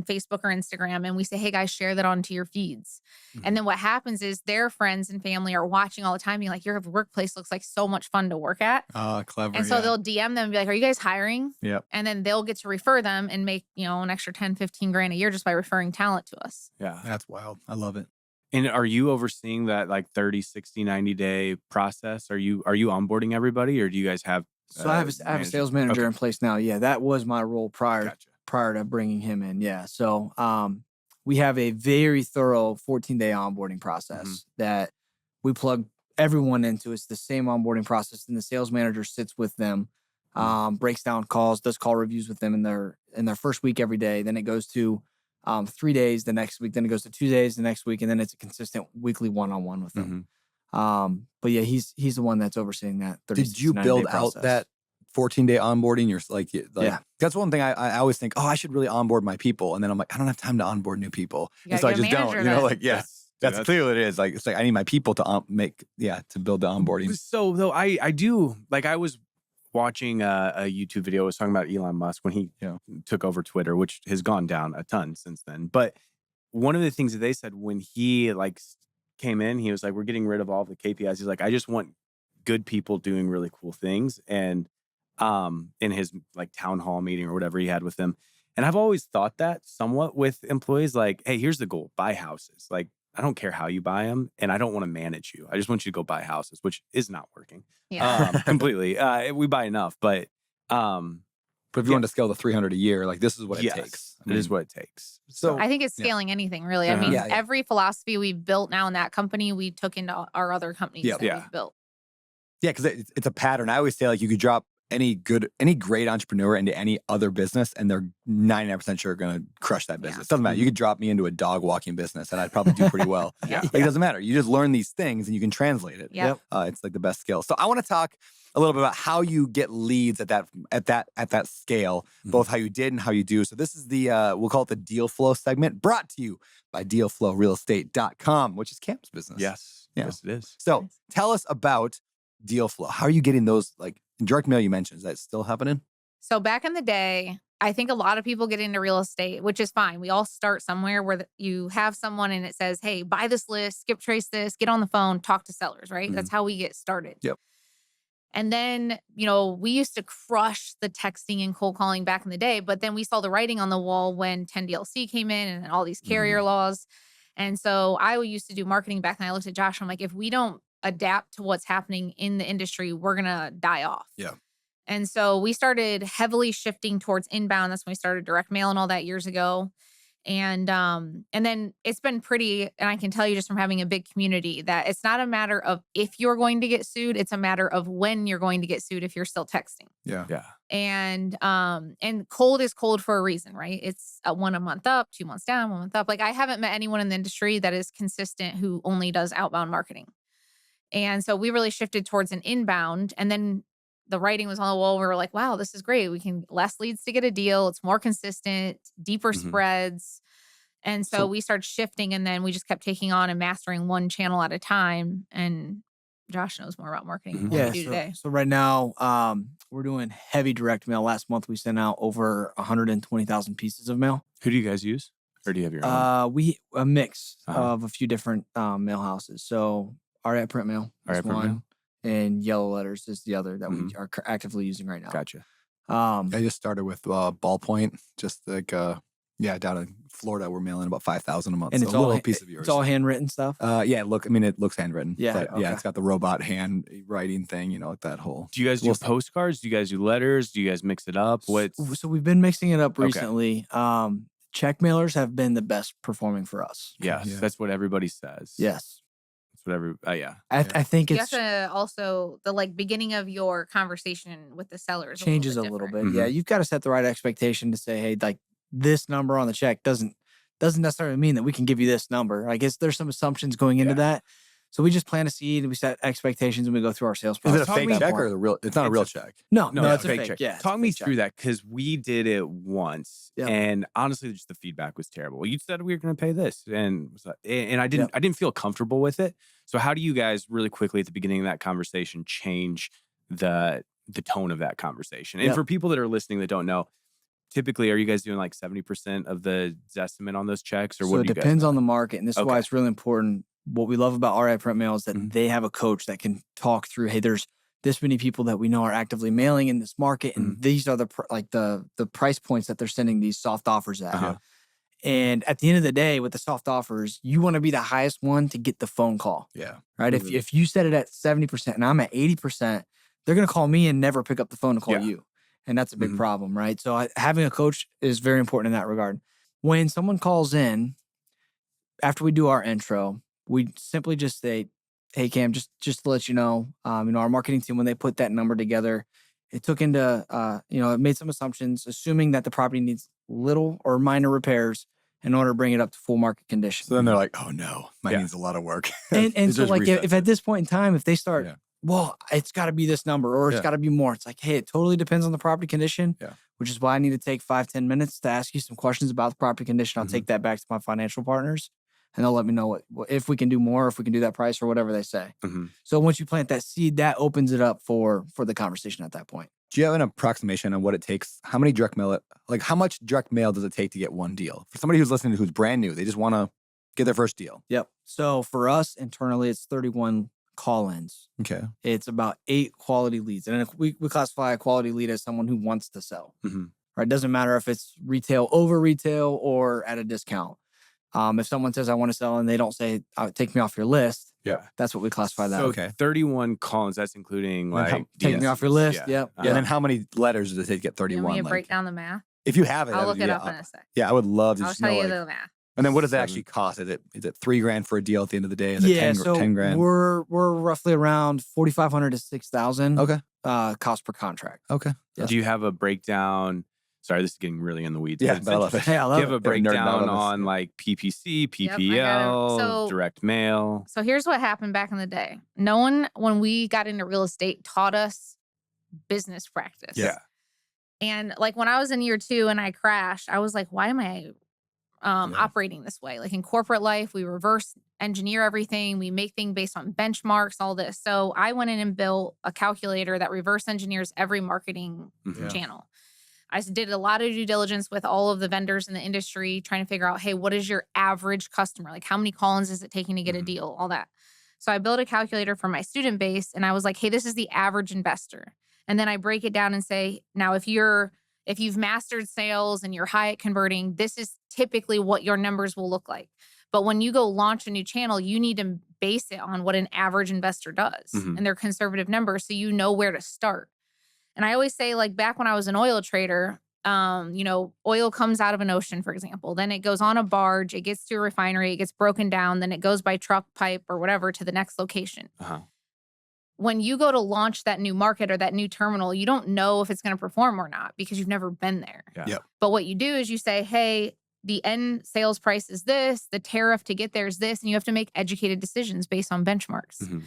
Facebook or Instagram. And we say, hey guys, share that onto your feeds. Mm-hmm. And then what happens is their friends and family are watching all the time being like, your workplace looks like so much fun to work at. Clever. And so they'll DM them and be like, are you guys hiring? Yep. And then they'll get to refer them and make, an extra 10, 15 grand a year just by referring talent to us. Yeah. That's wild. I love it. And are you overseeing that like 30, 60, 90 day process? Are you onboarding everybody or do you guys have? So I have a sales manager in place now. Yeah, that was my role prior to bringing him in. Yeah. So we have a very thorough 14-day onboarding process that we plug everyone into. It's the same onboarding process. And the sales manager sits with them, breaks down calls, does call reviews with them in their first week every day. Then it goes to 3 days the next week, then it goes to 2 days the next week, and then it's a consistent weekly one-on-one with them. But yeah, he's the one that's overseeing that. Did you build out that 14-day onboarding? You're like, that's one thing I always think, I should really onboard my people. And then I'm like, I don't have time to onboard new people. And so I just don't, that's clearly what it is. Like, it's like, I need my people to to build the onboarding. So though I do, like I was watching a YouTube video. It was talking about Elon Musk when he took over Twitter, which has gone down a ton since then. But one of the things that they said when he came in, he was like, we're getting rid of all the KPIs. He's like, I just want good people doing really cool things. And in his town hall meeting or whatever he had with them. And I've always thought that somewhat with employees, like, hey, here's the goal, buy houses. Like, I don't care how you buy them, and I don't want to manage you. I just want you to go buy houses, which is not working completely. We buy enough, but if you want to scale to 300 a year, this is what it takes. It is what it takes. So I think it's scaling anything, really. I mean, every philosophy we've built now in that company, we took into our other companies that we've built. Yeah, because it's a pattern. I always say, you could drop any great entrepreneur into any other business, and they're 99% sure going to crush that business. Doesn't matter. You could drop me into a dog walking business, and I'd probably do pretty well. It doesn't matter. You just learn these things, and you can translate it. It's like the best skill. So I want to talk a little bit about how you get leads at that scale, both how you did and how you do. So this is the we'll call it the Deal Flow segment, brought to you by DealFlowRealEstate.com, which is Cam's business. Yes, it is. So tell us about Deal Flow. How are you getting those direct mail you mentioned? Is that still happening? So back in the day, I think a lot of people get into real estate, which is fine. We all start somewhere where you have someone and it says, hey, buy this list, skip trace this, get on the phone, talk to sellers, right? That's how we get started. Yep. And then, we used to crush the texting and cold calling back in the day, but then we saw the writing on the wall when 10DLC came in and all these carrier laws. And so I used to do marketing back then. I looked at Josh, I'm like, if we don't adapt to what's happening in the industry, we're going to die off. Yeah. And so we started heavily shifting towards inbound. That's when we started direct mail and all that years ago. And then it's been pretty, and I can tell you just from having a big community that it's not a matter of if you're going to get sued, it's a matter of when you're going to get sued if you're still texting. Yeah. Yeah. And cold is cold for a reason, right? It's a month up, 2 months down, 1 month up. I haven't met anyone in the industry that is consistent who only does outbound marketing. And so we really shifted towards an inbound, and then the writing was on the wall. We were like, wow, this is great. We can less leads to get a deal. It's more consistent, deeper spreads. And so we started shifting, and then we just kept taking on and mastering one channel at a time. And Josh knows more about marketing than we do today. So right now, we're doing heavy direct mail. Last month, we sent out over 120,000 pieces of mail. Who do you guys use? Or do you have your own? A mix of a few different mail houses. So Art Print Mail is one. And Yellow Letters is the other that we are actively using right now. Gotcha. I just started with Ballpoint, just down in Florida, we're mailing about 5,000 a month. And so it's a all little piece of yours. It's all handwritten stuff. It looks handwritten. Yeah, but it's got the robot hand writing thing. That whole. Do you guys do postcards? Do you guys do letters? Do you guys mix it up? So we've been mixing it up recently. Check mailers have been the best performing for us. Yes, that's what everybody says. Yes. Whatever. I think you it's have to also the beginning of your conversation with the sellers changes a little bit. Mm-hmm. Yeah, you've got to set the right expectation to say, hey, this number on the check doesn't necessarily mean that we can give you this number. I guess there's some assumptions going into that. So we just plant a seed and we set expectations and we go through our sales Is process. it a fake check or the real? It's not a real check. No, No, it's a fake check. Yeah, Talk me through that, because we did it once, and honestly, just the feedback was terrible. Well, you said we were going to pay this, and I didn't feel comfortable with it. So how do you guys really quickly at the beginning of that conversation change the tone of that conversation? And for people that are listening that don't know, typically, are you guys doing like 70% of the estimate on those checks, or what? So it depends on the market, and this is why it's really important. What we love about RI Print Mail is that they have a coach that can talk through, hey, there's this many people that we know are actively mailing in this market, and these are the price points that they're sending these soft offers at. And at the end of the day, with the soft offers, you want to be the highest one to get the phone call. Yeah. Right? If you set it at 70% and I'm at 80%, they're going to call me and never pick up the phone to call you. And that's a big problem, right? So having a coach is very important in that regard. When someone calls in, after we do our intro, we simply just say, hey, Cam, just to let you know, our marketing team, when they put that number together, it took into, it made some assumptions, assuming that the property needs little or minor repairs in order to bring it up to full market condition. So then they're like, oh no, mine needs a lot of work. and so like if at this point in time, if they start, well, it's got to be this number or it's got to be more. It's like, hey, it totally depends on the property condition, which is why I need to take 5-10 minutes to ask you some questions about the property condition. I'll take that back to my financial partners and they'll let me know if we can do more, if we can do that price or whatever they say. So once you plant that seed, that opens it up for the conversation at that point. Do you have an approximation on what it takes? How many direct mail, how much direct mail does it take to get one deal? For somebody who's listening who's brand new, they just want to get their first deal. Yep. So for us internally, it's 31 call-ins. Okay. It's about 8 quality leads. And we classify a quality lead as someone who wants to sell. Right? It doesn't matter if it's retail over retail or at a discount. If someone says, I want to sell, and they don't say, take me off your list, that's what we classify that. So, okay. 31 call-ins, that's including take me off your list. Yep. And then how many letters does it take to get 31? Want me to break down the math? If you have it. I'll look it up in a sec. Yeah, I would love to I'll tell you the math. And then what does it actually cost? Is it $3,000 for a deal at the end of the day? Is it 10 grand? We're roughly around $4,500 to $6,000. Okay. Cost per contract. Okay. Yes. Do you have a breakdown? Sorry, this is getting really in the weeds. Yeah, but I love it. Hey, I love Do you have a breakdown on like PPC, PPL, So, direct mail? So here's what happened back in the day. No one, when we got into real estate, taught us business practice. Yeah. And like when I was in year 2 and I crashed, I was like, why am I operating this way? Like in corporate life, we reverse engineer everything. We make things based on benchmarks, all this. So I went in and built a calculator that reverse engineers every marketing channel. I did a lot of due diligence with all of the vendors in the industry, trying to figure out, hey, what is your average customer? Like how many call-ins is it taking to get a deal? All that. So I built a calculator for my student base and I was like, hey, this is the average investor. And then I break it down and say, now if you've mastered sales and you're high at converting, this is typically what your numbers will look like. But when you go launch a new channel, you need to base it on what an average investor does and their conservative numbers so you know where to start. And I always say, like back when I was an oil trader, oil comes out of an ocean, for example. Then it goes on a barge, it gets to a refinery, it gets broken down, then it goes by truck, pipe, or whatever to the next location. When you go to launch that new market or that new terminal, you don't know if it's going to perform or not because you've never been there. But what you do is you say, hey, the end sales price is this, the tariff to get there is this, and you have to make educated decisions based on benchmarks.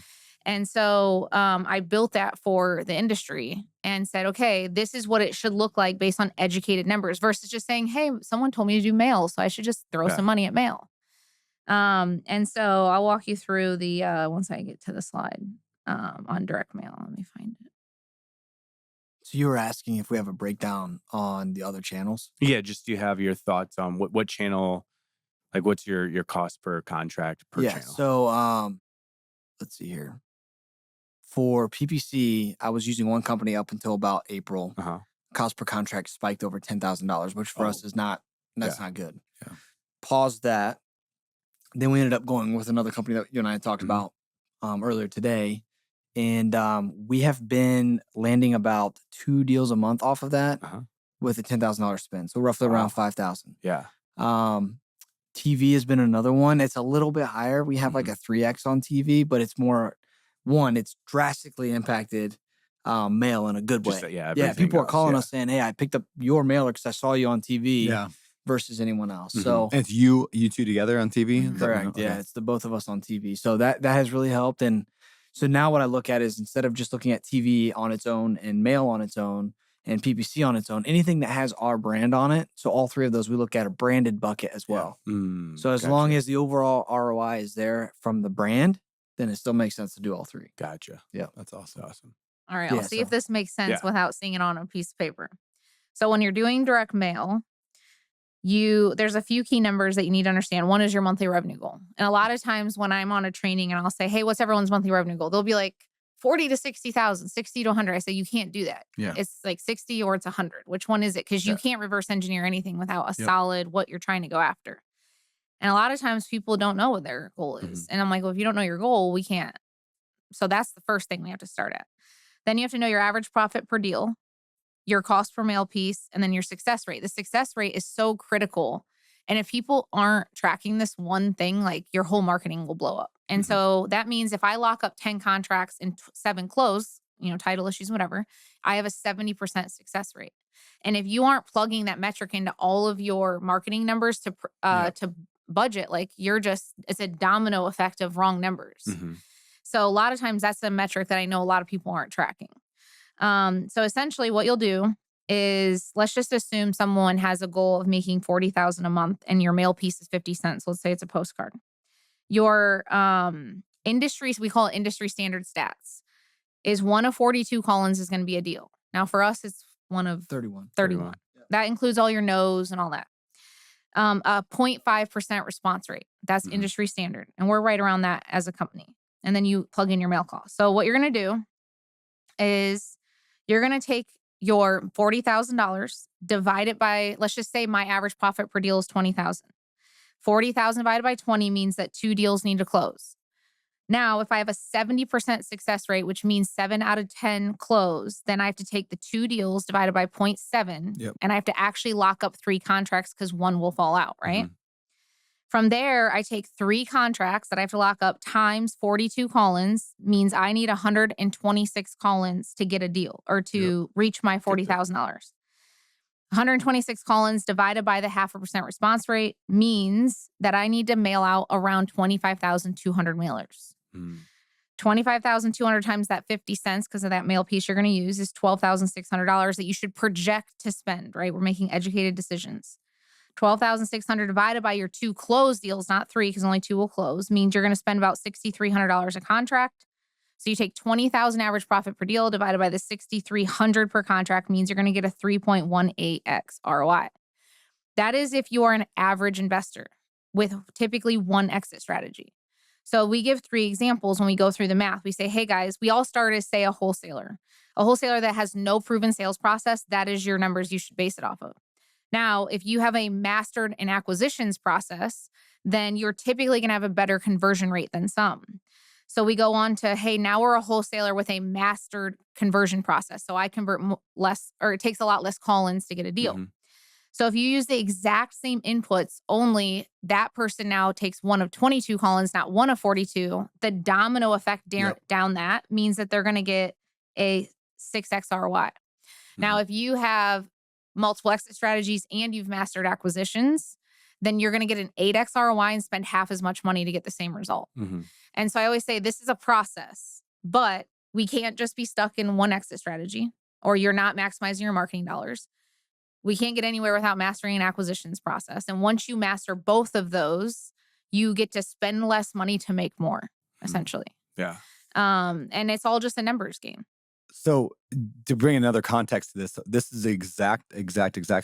And so I built that for the industry and said, okay, this is what it should look like based on educated numbers versus just saying, hey, someone told me to do mail, so I should just throw some money at mail. And so I'll walk you through the, once I get to the slide on direct mail. Let me find it. So you were asking if we have a breakdown on the other channels? Yeah, just do you have your thoughts on what channel, like what's your cost per contract per channel? So let's see here. For PPC, I was using one company up until about April. Cost per contract spiked over $10,000, which for us is not not good. Paused that. Then we ended up going with another company that you and I had talked about earlier today. And we have been landing about 2 deals a month off of that with a $10,000 spend. So roughly around $5,000. Yeah. TV has been another one. It's a little bit higher. We have like a 3X on TV, but it's more, it's drastically impacted mail in a good way. Yeah, people are calling us saying, hey, I picked up your mailer because I saw you on TV. versus anyone else. Mm-hmm. So and it's you two together on TV? Correct. Okay. Yeah. It's the both of us on TV. So that has really helped. And so now what I look at is instead of just looking at TV on its own and mail on its own and PPC on its own, anything that has our brand on it. So all three of those, we look at a branded bucket as well. So as long as the overall ROI is there from the brand, then it still makes sense to do all three. Gotcha. Yeah. That's awesome. All right. I'll see if this makes sense without seeing it on a piece of paper. So when you're doing direct mail, there's a few key numbers that you need to understand. One is your monthly revenue goal. And a lot of times when I'm on a training and I'll say, hey, what's everyone's monthly revenue goal? They'll be like 40 to 60,000, 60 to 100. I say, you can't do that. Yeah. It's like 60 or it's 100. Which one is it? Because you can't reverse engineer anything without a solid what you're trying to go after. And a lot of times people don't know what their goal is. And I'm like, well, if you don't know your goal, we can't. So that's the first thing we have to start at. Then you have to know your average profit per deal, your cost per mail piece, and then your success rate. The success rate is so critical. And if people aren't tracking this one thing, like your whole marketing will blow up. And so that means if I lock up 10 contracts and 7 close, title issues, whatever, I have a 70% success rate. And if you aren't plugging that metric into all of your marketing numbers to budget, like it's a domino effect of wrong numbers. So a lot of times that's a metric that I know a lot of people aren't tracking. So essentially what you'll do is, let's just assume someone has a goal of making $40,000 a month and your mail piece is 50 cents. Let's say it's a postcard. Your industry, we call it industry standard stats, is 1 of 42 call-ins is going to be a deal. Now for us, it's 1 of 31. Yeah. That includes all your no's and all that. A 0.5% response rate. That's industry standard. And we're right around that as a company. And then you plug in your mail cost. So what you're going to do is you're going to take your $40,000, divide it by, let's just say my average profit per deal is $20,000. 40,000 divided by 20 means that 2 deals need to close. Now, if I have a 70% success rate, which means 7 out of 10 close, then I have to take the 2 deals divided by 0.7, and I have to actually lock up 3 contracts because 1 will fall out, right? From there, I take 3 contracts that I have to lock up times 42 call-ins, means I need 126 call-ins to get a deal or to reach my $40,000. 126 call-ins divided by the 0.5% response rate means that I need to mail out around 25,200 mailers. 25,200 times that 50 cents, because of that mail piece you're going to use, is $12,600 that you should project to spend, right? We're making educated decisions. 12,600 divided by your 2 closed deals, not 3, because only 2 will close, means you're going to spend about $6,300 a contract. So you take 20,000 average profit per deal divided by the 6,300 per contract, means you're going to get a 3.18x ROI. That is if you are an average investor with typically 1 exit strategy. So we give 3 examples when we go through the math. We say, hey guys, we all start as, say, a wholesaler that has no proven sales process. That is your numbers you should base it off of. Now, if you have a mastered and acquisitions process, then you're typically going to have a better conversion rate than some. So we go on to, hey, now we're a wholesaler with a mastered conversion process. So I convert less, or it takes a lot less call-ins to get a deal. So if you use the exact same inputs, only that person now takes 1 of 22 call-ins, not 1 of 42. The domino effect down that means that they're going to get a 6x ROI. Now, if you have multiple exit strategies and you've mastered acquisitions, then you're going to get an 8x ROI and spend half as much money to get the same result. And so I always say this is a process, but we can't just be stuck in 1 exit strategy, or you're not maximizing your marketing dollars. We can't get anywhere without mastering an acquisitions process. And once you master both of those, you get to spend less money to make more, essentially. Yeah. And it's all just a numbers game. So to bring another context to this, this is the exact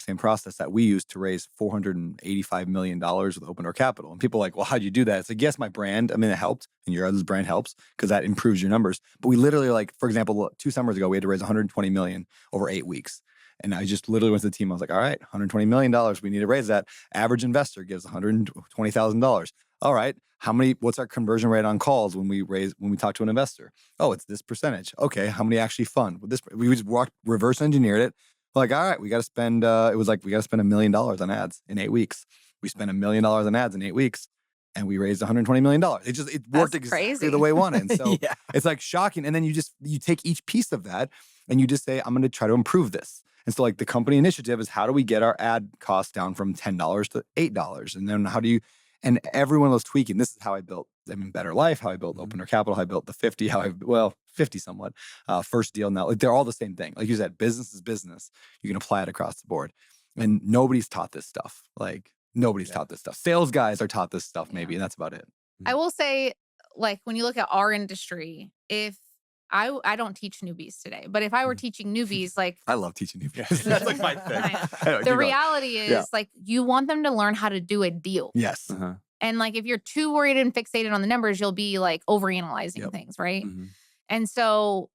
same process that we used to raise $485 million with open door capital. And people are like, well, how'd you do that? It's like, yes, my brand, it helped. And your other's brand helps because that improves your numbers. But we literally, like, for example, 2 summers ago, we had to raise $120 million over 8 weeks. And I just literally went to the team. I was like, all right, $120 million. We need to raise that. Average investor gives $120,000. All right. What's our conversion rate on calls when we talk to an investor? Oh, it's this percentage. Okay. How many actually fund? We just reverse engineered it. We're like, all right, we got to spend, we got to spend $1 million on ads in 8 weeks. We spent $1 million on ads in 8 weeks and we raised $120 million. It worked exactly the way we wanted. And so it's like shocking. And then you take each piece of that and you just say, I'm going to try to improve this. And so like the company initiative is how do we get our ad costs down from $10 to $8? And then and everyone was tweaking. This is how I built, Better Life, how I built Opener Capital, how I built the 50, 50 somewhat, first deal now. Like they're all the same thing. Like you said, business is business. You can apply it across the board. And nobody's taught this stuff. Like nobody's taught this stuff. Sales guys are taught this stuff maybe, and that's about it. I will say, like when you look at our industry, if I don't teach newbies today, but if I were teaching newbies, like I love teaching newbies. That's like my thing. The reality is like you want them to learn how to do a deal. Yes. And like if you're too worried and fixated on the numbers, you'll be like overanalyzing things, right? And so,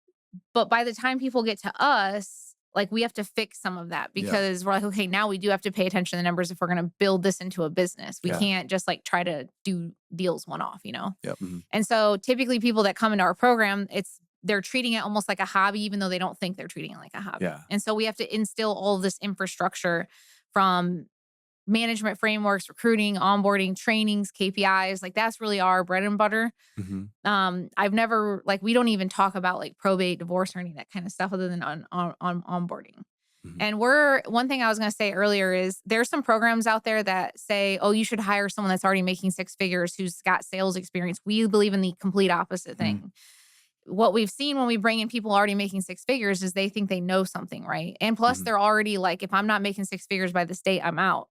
but by the time people get to us, like we have to fix some of that because we're like, okay, now we do have to pay attention to the numbers if we're going to build this into a business. We can't just like try to do deals one off, And so typically people that come into our program, they're treating it almost like a hobby, even though they don't think they're treating it like a hobby. And so we have to instill all of this infrastructure from management frameworks, recruiting, onboarding, trainings, KPIs. Like that's really our bread and butter. I've never, like, we don't even talk about like probate, divorce, or any of that kind of stuff other than on onboarding. And one thing I was going to say earlier is there's some programs out there that say, oh, you should hire someone that's already making 6 figures who's got sales experience. We believe in the complete opposite thing. What we've seen when we bring in people already making 6 figures is they think they know something, right? And plus they're already like, if I'm not making 6 figures by this date, I'm out.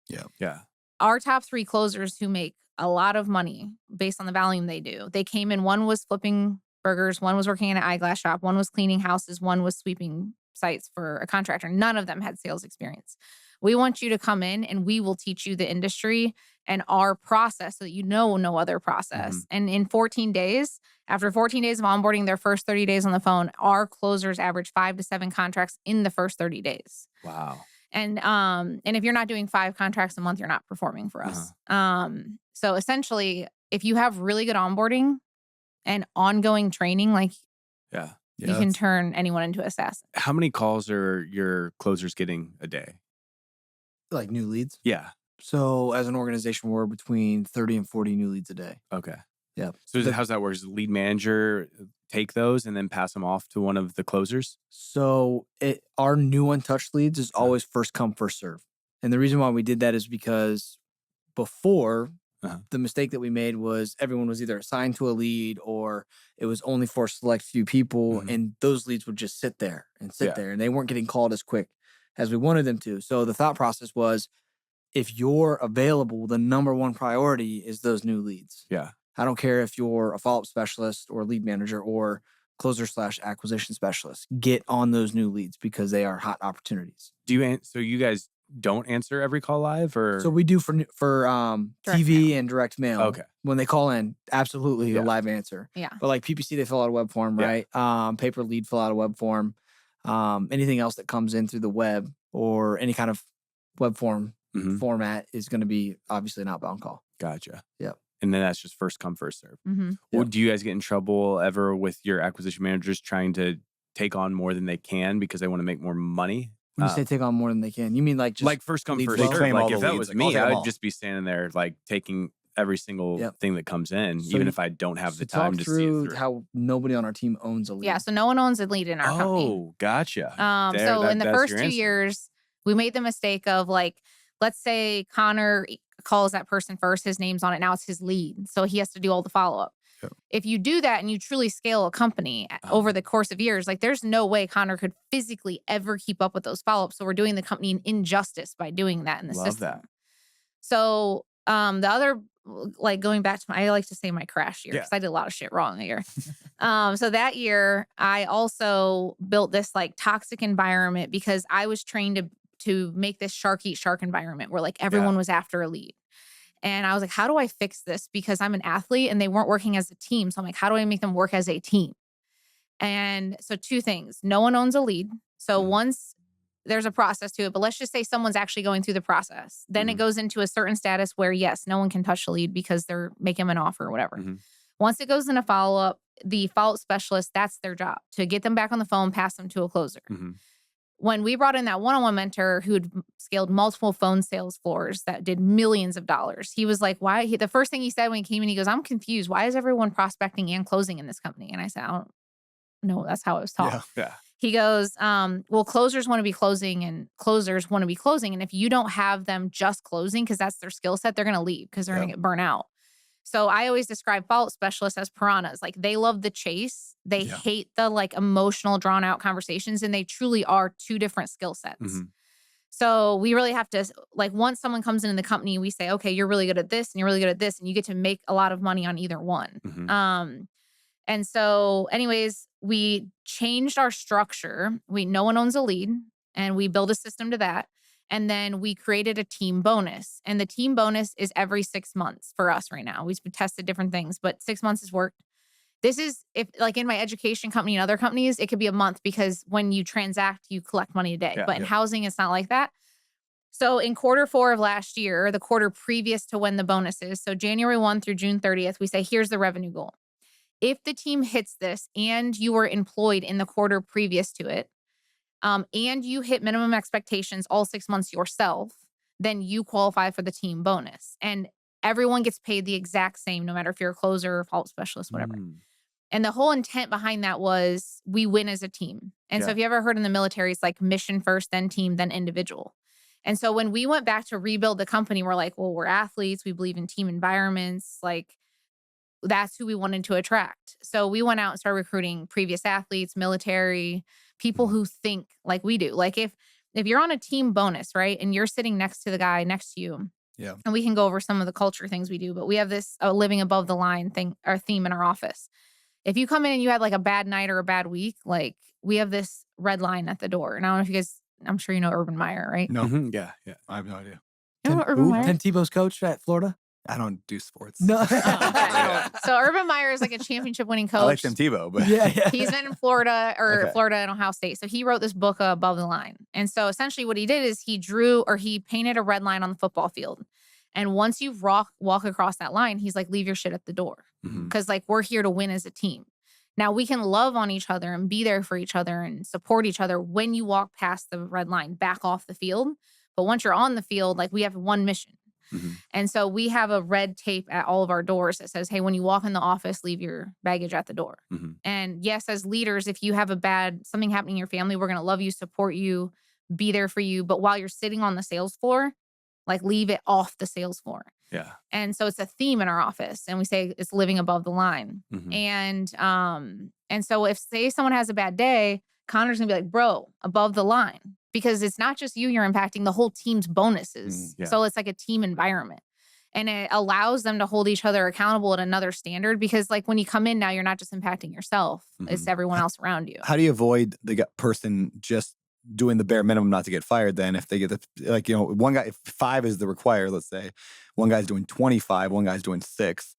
Our top 3 closers who make a lot of money based on the volume they do, they came in, one was flipping burgers, one was working in an eyeglass shop, one was cleaning houses, one was sweeping sites for a contractor. None of them had sales experience. We want you to come in and we will teach you the industry and our process so that you know no other process. And in 14 days, after 14 days of onboarding, their first 30 days on the phone, our closers average 5 to 7 contracts in the first 30 days. Wow. And if you're not doing 5 contracts a month, you're not performing for us. So essentially, if you have really good onboarding and ongoing training, like you can turn anyone into an assassin. How many calls are your closers getting a day? Like new leads? Yeah. So as an organization, we're between 30 and 40 new leads a day. Okay. Yeah. So how's that work? Does the lead manager take those and then pass them off to one of the closers? So our new untouched leads is always first come, first serve. And the reason why we did that is because before the mistake that we made was everyone was either assigned to a lead or it was only for a select few people. And those leads would just sit there and they weren't getting called as quick as we wanted them to. So the thought process was, if you're available, the number one priority is those new leads. Yeah. I don't care if you're a follow-up specialist or lead manager or closer/acquisition specialist. Get on those new leads because they are hot opportunities. So you guys don't answer every call live, or? So we do for TV and direct mail. Okay. When they call in, absolutely a live answer. Yeah. But like PPC, they fill out a web form, right? Paper lead, fill out a web form. Anything else that comes in through the web or any kind of web form format is going to be obviously an outbound call. Gotcha. Yep. And then that's just first come, first serve. Well, do you guys get in trouble ever with your acquisition managers trying to take on more than they can because they want to make more money? When you say take on more than they can, you mean like just like first come, first serve? Like if that was me, I'd just be standing there like taking every single thing that comes in, even if I don't have the time to see it through. How nobody on our team owns a lead. Yeah, so no one owns a lead in our company. Oh, gotcha. So in the first 2 years, we made the mistake of like, let's say Connor calls that person first, his name's on it, now it's his lead. So he has to do all the follow-up. Yep. If you do that and you truly scale a company over the course of years, like there's no way Connor could physically ever keep up with those follow-ups. So we're doing the company an injustice by doing that in the system. That. So the other, like going back to I like to say my crash year because I did a lot of shit wrong that year. So that year I also built this like toxic environment because I was trained to make this shark eat shark environment where like everyone was after a lead. And I was like, how do I fix this? Because I'm an athlete and they weren't working as a team. So I'm like, how do I make them work as a team? And so 2 things. No one owns a lead. So once there's a process to it, but let's just say someone's actually going through the process. Then it goes into a certain status where, yes, no one can touch the lead because they're making them an offer or whatever. Once it goes in a follow-up, the follow-up specialist, that's their job to get them back on the phone, pass them to a closer. When we brought in that one-on-one mentor who had scaled multiple phone sales floors that did millions of dollars, he was like, why? The first thing he said when he came in, he goes, I'm confused. Why is everyone prospecting and closing in this company? And I said, I don't know. That's how I was taught. He goes, well, closers want to be closing and closers want to be closing. And if you don't have them just closing, because that's their skill set, they're going to leave because they're going to get burnt out. So I always describe follow-up specialists as piranhas. Like they love the chase. They hate the like emotional drawn out conversations, and they truly are two different skill sets. So we really have to, like, once someone comes into the company, we say, okay, you're really good at this and you're really good at this, and you get to make a lot of money on either one. And so anyways, we changed our structure. No one owns a lead, and we build a system to that. And then we created a team bonus. And the team bonus is every 6 months for us right now. We've tested different things, but 6 months has worked. This is, if like in my education company and other companies, it could be a month because when you transact, you collect money a day. But in housing, it's not like that. So in Q4 of last year, the quarter previous to when the bonus is, so January 1 through June 30th, we say, here's the revenue goal. If the team hits this and you were employed in the quarter previous to it, and you hit minimum expectations all 6 months yourself, then you qualify for the team bonus. And everyone gets paid the exact same, no matter if you're a closer or follow-up specialist, whatever. And the whole intent behind that was we win as a team. And so if you ever heard in the military, it's like mission first, then team, then individual. And so when we went back to rebuild the company, we're like, well, we're athletes. We believe in team environments. Like, that's who we wanted to attract. So we went out and started recruiting previous athletes, military, people who think like we do. Like if you're on a team bonus, right, and you're sitting next to the guy next to you, and we can go over some of the culture things we do, but we have this living above the line thing, our theme in our office. If you come in and you had like a bad night or a bad week, like we have this red line at the door. And I don't know if you guys, I'm sure you know Urban Meyer, right? No. Yeah. I have no idea. You know Urban Meyer? Tim Tebow's coach at Florida? I don't do sports. No. So Urban Meyer is like a championship winning coach. I like Tim Tebow, but He's been in Florida Florida and Ohio State. So he wrote this book Above the Line. And so essentially what he did is he painted a red line on the football field. And once you walk across that line, he's like, leave your shit at the door. Because like we're here to win as a team. Now we can love on each other and be there for each other and support each other when you walk past the red line, back off the field. But once you're on the field, like we have one mission. And so we have a red tape at all of our doors that says, hey, when you walk in the office, leave your baggage at the door. And yes, as leaders, if you have something happening in your family, we're going to love you, support you, be there for you. But while you're sitting on the sales floor, like leave it off the sales floor. And so it's a theme in our office, and we say it's living above the line. And so if say someone has a bad day, Connor's gonna be like, bro, above the line, because it's not just you're impacting the whole team's bonuses. So it's like a team environment, and it allows them to hold each other accountable at another standard, because like when you come in now, you're not just impacting yourself, it's everyone else around you. How do you avoid the person just doing the bare minimum not to get fired then? If they get one guy, if 5 is the require, let's say, one guy's doing 25, one guy's doing 6.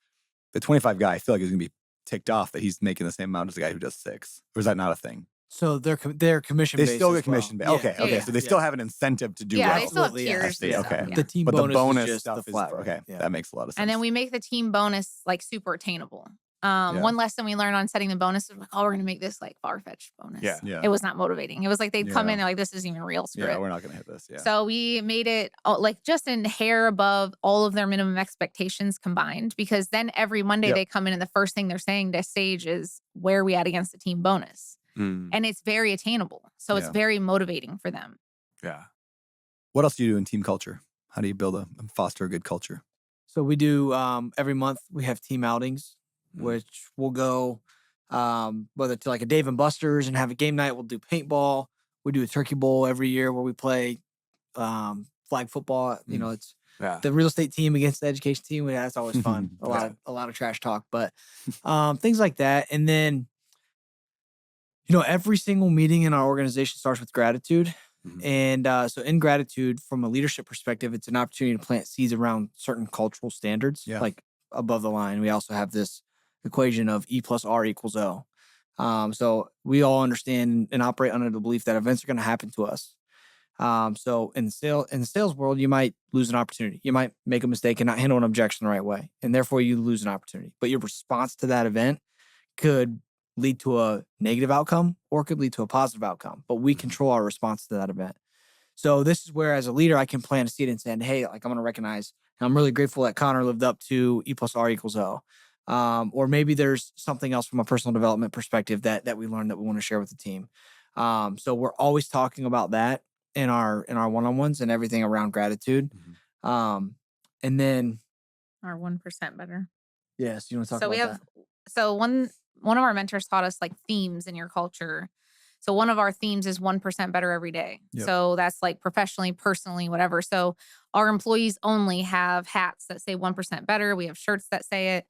The 25 guy, I feel like is going to be ticked off that he's making the same amount as the guy who does 6. Or is that not a thing? So they're commission-based. They still get commission-based. Okay. So they still have an incentive to do well. Yeah, they still have tiers. Okay. The team but bonus the bonus is just stuff the flat is, rate. that makes a lot of sense. And then we make the team bonus like super attainable. One lesson we learned on setting the bonus is like, oh, we're going to make this like far-fetched bonus. It was not motivating. It was like they'd come in, they're like, this isn't even real. Screw it. We're not going to hit this. So we made it like just a hair above all of their minimum expectations combined, because then every Monday they come in and the first thing they're saying to Sage is, where are we at against the team bonus? And it's very attainable. So it's very motivating for them. What else do you do in team culture? How do you build and foster a good culture? So we do every month we have team outings, which we'll go whether to like a Dave and Buster's and have a game night. We'll do paintball. We do a turkey bowl every year where we play flag football. You know, it's the real estate team against the education team. That's always fun. A lot of trash talk, but things like that. And then, every single meeting in our organization starts with gratitude. And so in gratitude, from a leadership perspective, it's an opportunity to plant seeds around certain cultural standards, like above the line. We also have this equation of E plus R equals O. So we all understand and operate under the belief that events are going to happen to us. So in the sales world, you might lose an opportunity. You might make a mistake and not handle an objection the right way, and therefore you lose an opportunity. But your response to that event could lead to a negative outcome or could lead to a positive outcome. But we control our response to that event. So this is where, as a leader, I can plant a seed and say, hey, like I'm going to recognize, and I'm really grateful that Connor lived up to E plus R equals O. Or maybe there's something else from a personal development perspective that we learned that we want to share with the team. So we're always talking about that in our one-on-ones and everything around gratitude. And then our 1% better. Yes, you want to talk So about we have that? so one of our mentors taught us like themes in your culture. So one of our themes is 1% better every day. Yep. So that's like professionally, personally, whatever. So our employees only have hats that say 1% better. We have shirts that say it.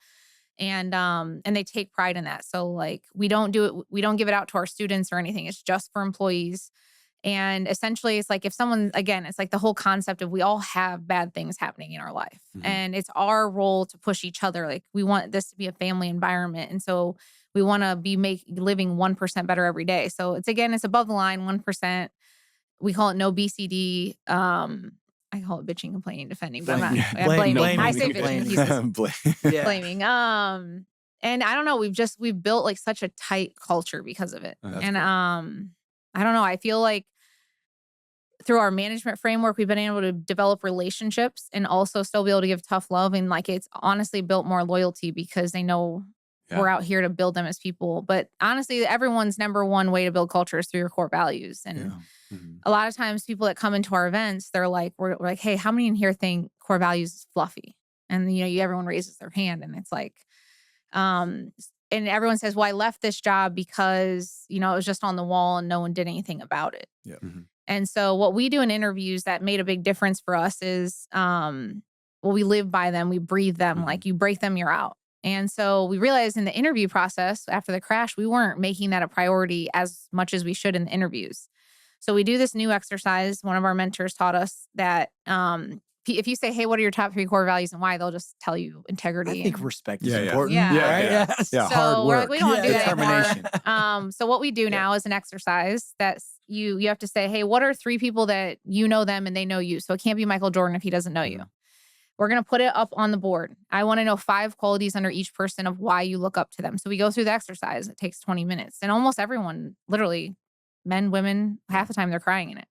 And they take pride in that. So like we don't give it out to our students or anything. It's just for employees. And essentially it's like if someone, again, it's like the whole concept of we all have bad things happening in our life. And it's our role to push each other. Like we want this to be a family environment. And so we want to be living 1% better every day. So it's above the line, 1%. We call it no BCD. I call it bitching, complaining, defending, but I'm not blaming. I say bitching. He says blaming. And I don't know. We've built like such a tight culture because of it. And cool. I don't know. I feel like through our management framework, we've been able to develop relationships and also still be able to give tough love. And like it's honestly built more loyalty because they know we're out here to build them as people. But honestly, everyone's number one way to build culture is through your core values. And a lot of times people that come into our events, they're like, we're like, hey, how many in here think core values is fluffy? And, everyone raises their hand and it's like, and everyone says, well, I left this job because, it was just on the wall and no one did anything about it. Yeah. And so what we do in interviews that made a big difference for us is, we live by them, we breathe them, like you break them, you're out. And so we realized in the interview process after the crash, we weren't making that a priority as much as we should in the interviews. So we do this new exercise. One of our mentors taught us that if you say, hey, what are your top 3 core values and why, they'll just tell you integrity. I think respect is Yeah. important. Yeah. So Hard we're work. like, we don't want to do that Determination. anymore. So what we do now is an exercise that's you have to say, hey, what are 3 people that you know them and they know you? So it can't be Michael Jordan if he doesn't know you. We're going to put it up on the board. I want to know 5 qualities under each person of why you look up to them. So we go through the exercise. It takes 20 minutes. And almost everyone, literally, men, women, half the time they're crying in it.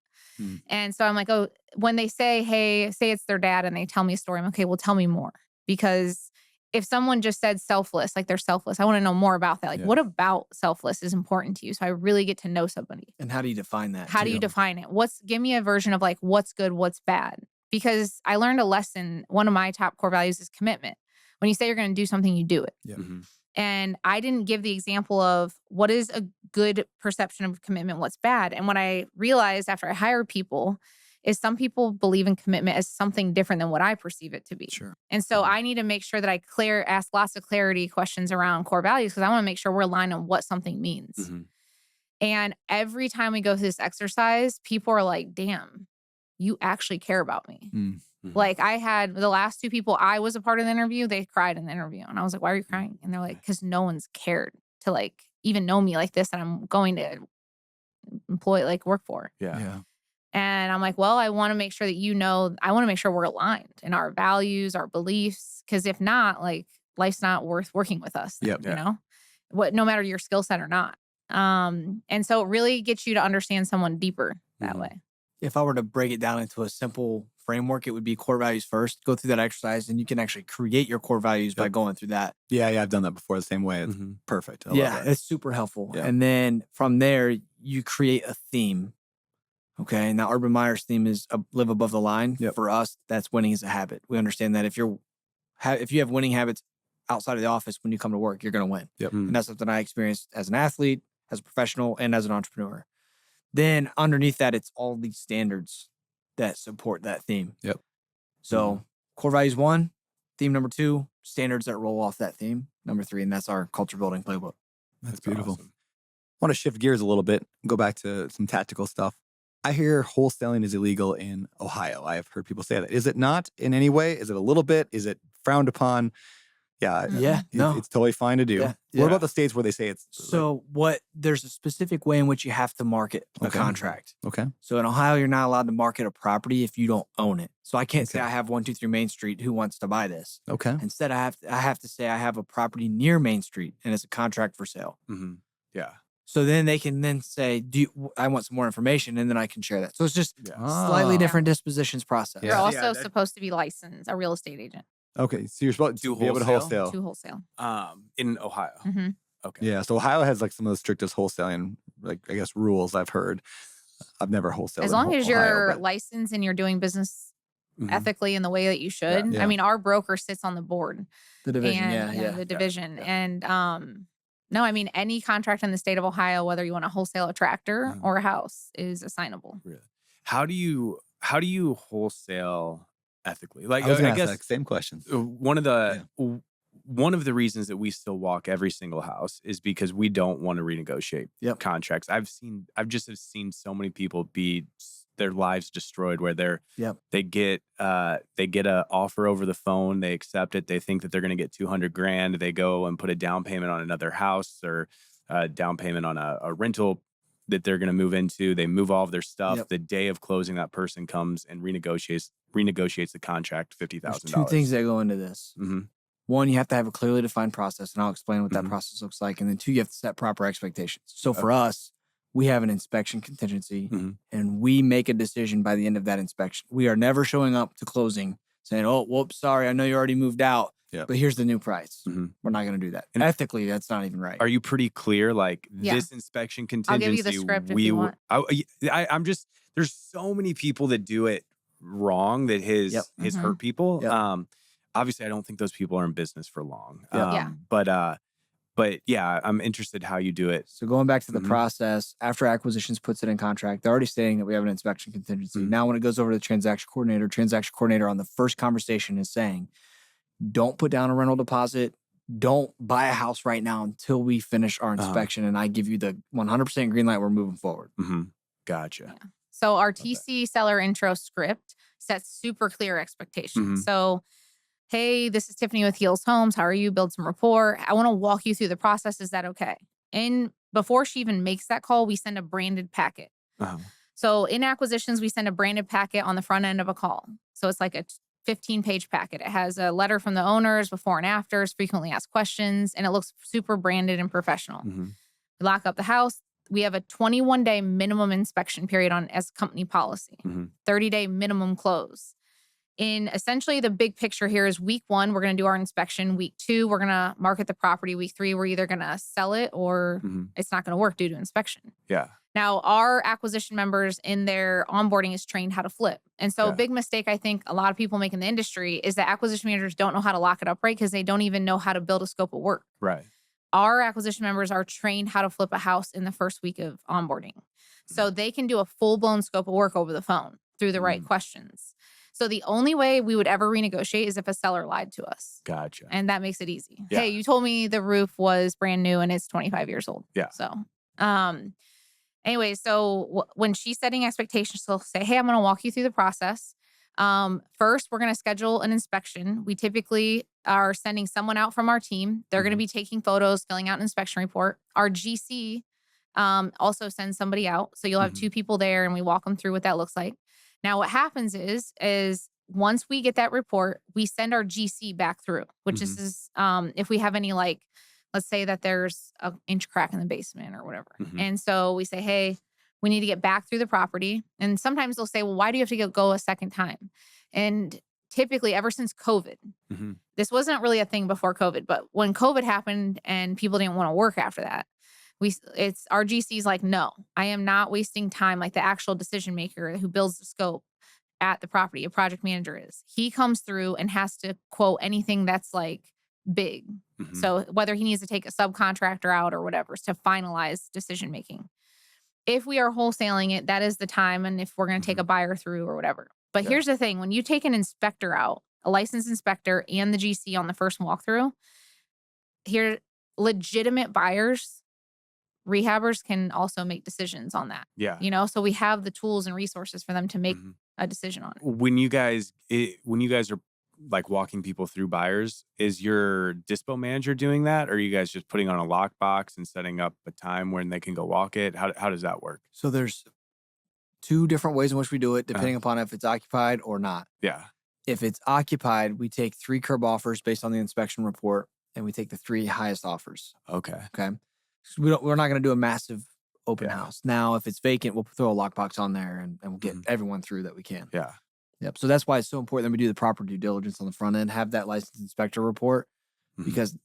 And so I'm like, oh, when they say, hey, say it's their dad and they tell me a story, I'm okay, well, tell me more. Because if someone just said selfless, like they're selfless, I want to know more about that. Like, what about selfless is important to you? So I really get to know somebody. And how do you define that? How do you define it? Give me a version of like, what's good, what's bad? Because I learned a lesson. One of my top core values is commitment. When you say you're going to do something, you do it. Yeah. And I didn't give the example of what is a good perception of commitment, what's bad. And what I realized after I hired people is some people believe in commitment as something different than what I perceive it to be. Sure. And so I need to make sure that I ask lots of clarity questions around core values because I want to make sure we're aligned on what something means. And every time we go through this exercise, people are like, damn, you actually care about me. Like I had the last 2 people I was a part of the interview, they cried in the interview. And I was like, why are you crying? And they're like, because no one's cared to like even know me like this that I'm going to work for. Yeah. And I'm like, well, I want to make sure that I want to make sure we're aligned in our values, our beliefs. Because if not, like life's not worth working with us. Then, no matter your skill set or not. And so it really gets you to understand someone deeper that way. If I were to break it down into a simple framework, it would be core values first. Go through that exercise and you can actually create your core values by going through that. Yeah, I've done that before the same way. It's perfect. I love that. It's super helpful. Yeah. And then from there, you create a theme. Okay. Now, Urban Meyer's theme is live above the line. For us, that's winning is a habit. We understand that if you have winning habits outside of the office, when you come to work, you're going to win. And that's something I experienced as an athlete, as a professional, and as an entrepreneur. Then underneath that, it's all these standards that support that theme. So core values 1, theme number 2, standards that roll off that theme, number 3, and that's our culture building playbook. That's beautiful. Awesome. I want to shift gears a little bit, go back to some tactical stuff. I hear wholesaling is illegal in Ohio. I have heard people say that. Is it not in any way? Is it a little bit? Is it frowned upon? It's totally fine to do. What about the states where they say it's... So there's a specific way in which you have to market a contract. Okay. So in Ohio, you're not allowed to market a property if you don't own it. So I can't say I have 123 Main Street. Who wants to buy this? Okay. Instead, I have to say I have a property near Main Street and it's a contract for sale. Yeah. So then they can then say, I want some more information, and then I can share that. So it's just slightly different dispositions process. You're also supposed to be licensed, a real estate agent. Okay, so you're supposed to be able to wholesale. To wholesale. In Ohio. Mm-hmm. Okay. Yeah, so Ohio has like some of the strictest wholesaling like I guess rules I've heard. I've never wholesaled. As long as you're Ohio, licensed and you're doing business ethically in the way that you should. Yeah. I mean, our broker sits on the board. The division, And, the division. And no, I mean, any contract in the state of Ohio, whether you want to wholesale a tractor or a house, is assignable. Really? How do you wholesale ethically? Like, I was gonna guess ask that same question. One of the reasons that we still walk every single house is because we don't want to renegotiate contracts. I've just seen so many people their lives destroyed where they get a offer over the phone, they accept it, they think that they're going to get $200,000, they go and put a down payment on another house or a down payment on a rental that they're going to move into. They move all of their stuff. The day of closing, that person comes and renegotiates the contract $50,000. There's two things that go into this. One, you have to have a clearly defined process, and I'll explain what that process looks like. And then two, you have to set proper expectations. So for us, we have an inspection contingency, and we make a decision by the end of that inspection. We are never showing up to closing saying, oh, whoops, sorry, I know you already moved out, but here's the new price. We're not going to do that. And ethically, that's not even right. Are you pretty clear? Like this inspection contingency, I'll give you the script if you want. I'm just, there's so many people that do it wrong that has hurt people. Obviously, I don't think those people are in business for long. But yeah, I'm interested how you do it. So going back to the process, after acquisitions puts it in contract, they're already saying that we have an inspection contingency. Now, when it goes over to the transaction coordinator on the first conversation is saying, don't put down a rental deposit. Don't buy a house right now until we finish our inspection. And I give you the 100% green light. We're moving forward. Gotcha. Yeah. So our TC seller intro script sets super clear expectations. So, hey, this is Tiffany with Heels Homes. How are you? Build some rapport. I want to walk you through the process. Is that okay? And before she even makes that call, we send a branded packet. So in acquisitions, we send a branded packet on the front end of a call. So it's like a 15-page packet. It has a letter from the owners, before and afters, frequently asked questions, and it looks super branded and professional. We lock up the house. We have a 21-day minimum inspection period as company policy, 30-day minimum close. In essentially the big picture here is week 1, we're going to do our inspection. Week 2, we're going to market the property. Week 3, we're either going to sell it or it's not going to work due to inspection. Now, our acquisition members in their onboarding is trained how to flip. And so a big mistake I think a lot of people make in the industry is that acquisition managers don't know how to lock it up right because they don't even know how to build a scope of work. Our acquisition members are trained how to flip a house in the first week of onboarding. So they can do a full-blown scope of work over the phone through the right questions. So the only way we would ever renegotiate is if a seller lied to us. Gotcha. And that makes it easy. Hey, you told me the roof was brand new and it's 25 years old. So, anyway, so when she's setting expectations, she'll say, hey, I'm going to walk you through the process. First, we're going to schedule an inspection. We typically are sending someone out from our team. They're going to be taking photos, filling out an inspection report. Our GC also sends somebody out. So you'll have 2 people there and we walk them through what that looks like. Now, what happens is once we get that report, we send our GC back through, which is if we have any, like, let's say that there's an inch crack in the basement or whatever. And so we say, hey, we need to get back through the property. And sometimes they'll say, well, why do you have to go a second time? And typically ever since COVID, this wasn't really a thing before COVID, but when COVID happened and people didn't want to work after that, our GC's like, no, I am not wasting time. Like the actual decision maker who builds the scope at the property, a project manager is. He comes through and has to quote anything that's like big. So whether he needs to take a subcontractor out or whatever to finalize decision making. If we are wholesaling it, that is the time. And if we're going to take a buyer through or whatever. But here's the thing. When you take an inspector out, a licensed inspector and the GC on the first walkthrough, here, legitimate buyers, rehabbers can also make decisions on that. You know, so we have the tools and resources for them to make a decision on it. When you guys are like walking people through buyers, is your dispo manager doing that? Or are you guys just putting on a lockbox and setting up a time when they can go walk it? How does that work? So there's 2 different ways in which we do it, depending upon if it's occupied or not. If it's occupied, we take 3 curb offers based on the inspection report, and we take the 3 highest offers. Okay. We're not going to do a massive open house. Now, if it's vacant, we'll throw a lockbox on there and we'll get everyone through that we can. So that's why it's so important that we do the proper due diligence on the front end, have that licensed inspector report, because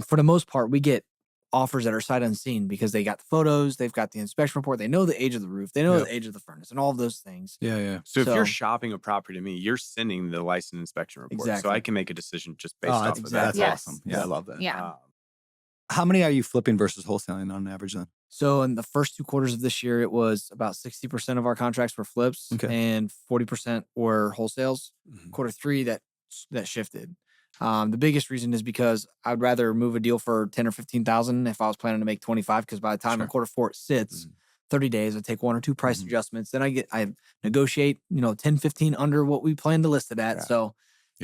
for the most part, we get offers that are sight unseen because they got the photos, they've got the inspection report, they know the age of the roof, they know the age of the furnace, and all of those things. Yeah, yeah. So if you're shopping a property to me, you're sending the license inspection report, exactly. so I can make a decision just based off of that. That's Yes. awesome. Yeah, I love that. Yeah. How many are you flipping versus wholesaling on average then? So in the first 2 quarters of this year, it was about 60% of our contracts were flips and 40% were wholesales. Quarter 3, that shifted. The biggest reason is because I'd rather move a deal for 10 or 15,000 if I was planning to make 25, because by the time in quarter 4 it sits, 30 days, I take 1 or 2 price adjustments. Then I negotiate, 10, 15 under what we plan to list it at. So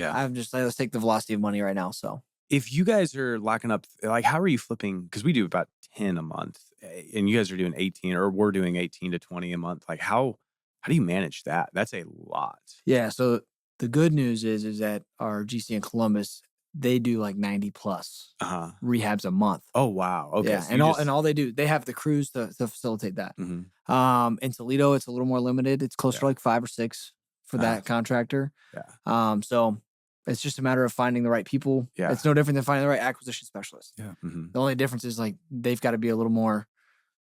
I'm just let's take the velocity of money right now. So if you guys are locking up, like, how are you flipping? Because we do about 10 a month, and you guys are doing 18, or we're doing 18 to 20 a month. Like, how do you manage that? That's a lot. Yeah. So the good news is that our GC in Columbus, they do like 90 plus rehabs a month. Oh wow. Okay. Yeah, So and all they do, they have the crews to facilitate that. In Toledo, it's a little more limited. It's closer to like 5 or 6 for that contractor. Yeah. So it's just a matter of finding the right people. Yeah. It's no different than finding the right acquisition specialist. Yeah. The only difference is like they've got to be a little more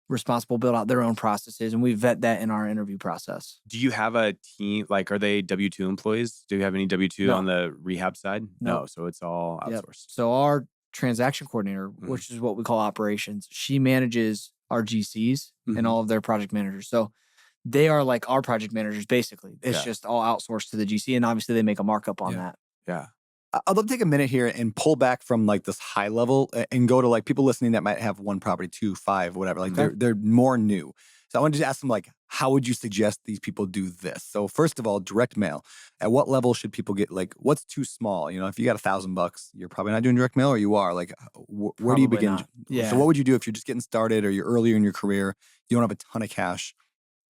responsible, build out their own processes, and we vet that in our interview process. Do you have a team? Like, are they W-2 employees? Do you have any W-2 on the rehab side? No. So it's all outsourced. Yep. So our transaction coordinator, which is what we call operations, she manages our GCs and all of their project managers. So they are like our project managers, basically. It's just all outsourced to the GC, and obviously they make a markup on that. Yeah. I'd love to take a minute here and pull back from like this high level and go to like people listening that might have 1 property, 2, 5, whatever. Like they're more new. So I wanted to ask them, like, how would you suggest these people do this? So first of all, direct mail. At what level should people get? Like, what's too small? If you got $1,000, you're probably not doing direct mail, or you are. Like, where do you begin? Yeah. So what would you do if you're just getting started, or you're earlier in your career? You don't have a ton of cash.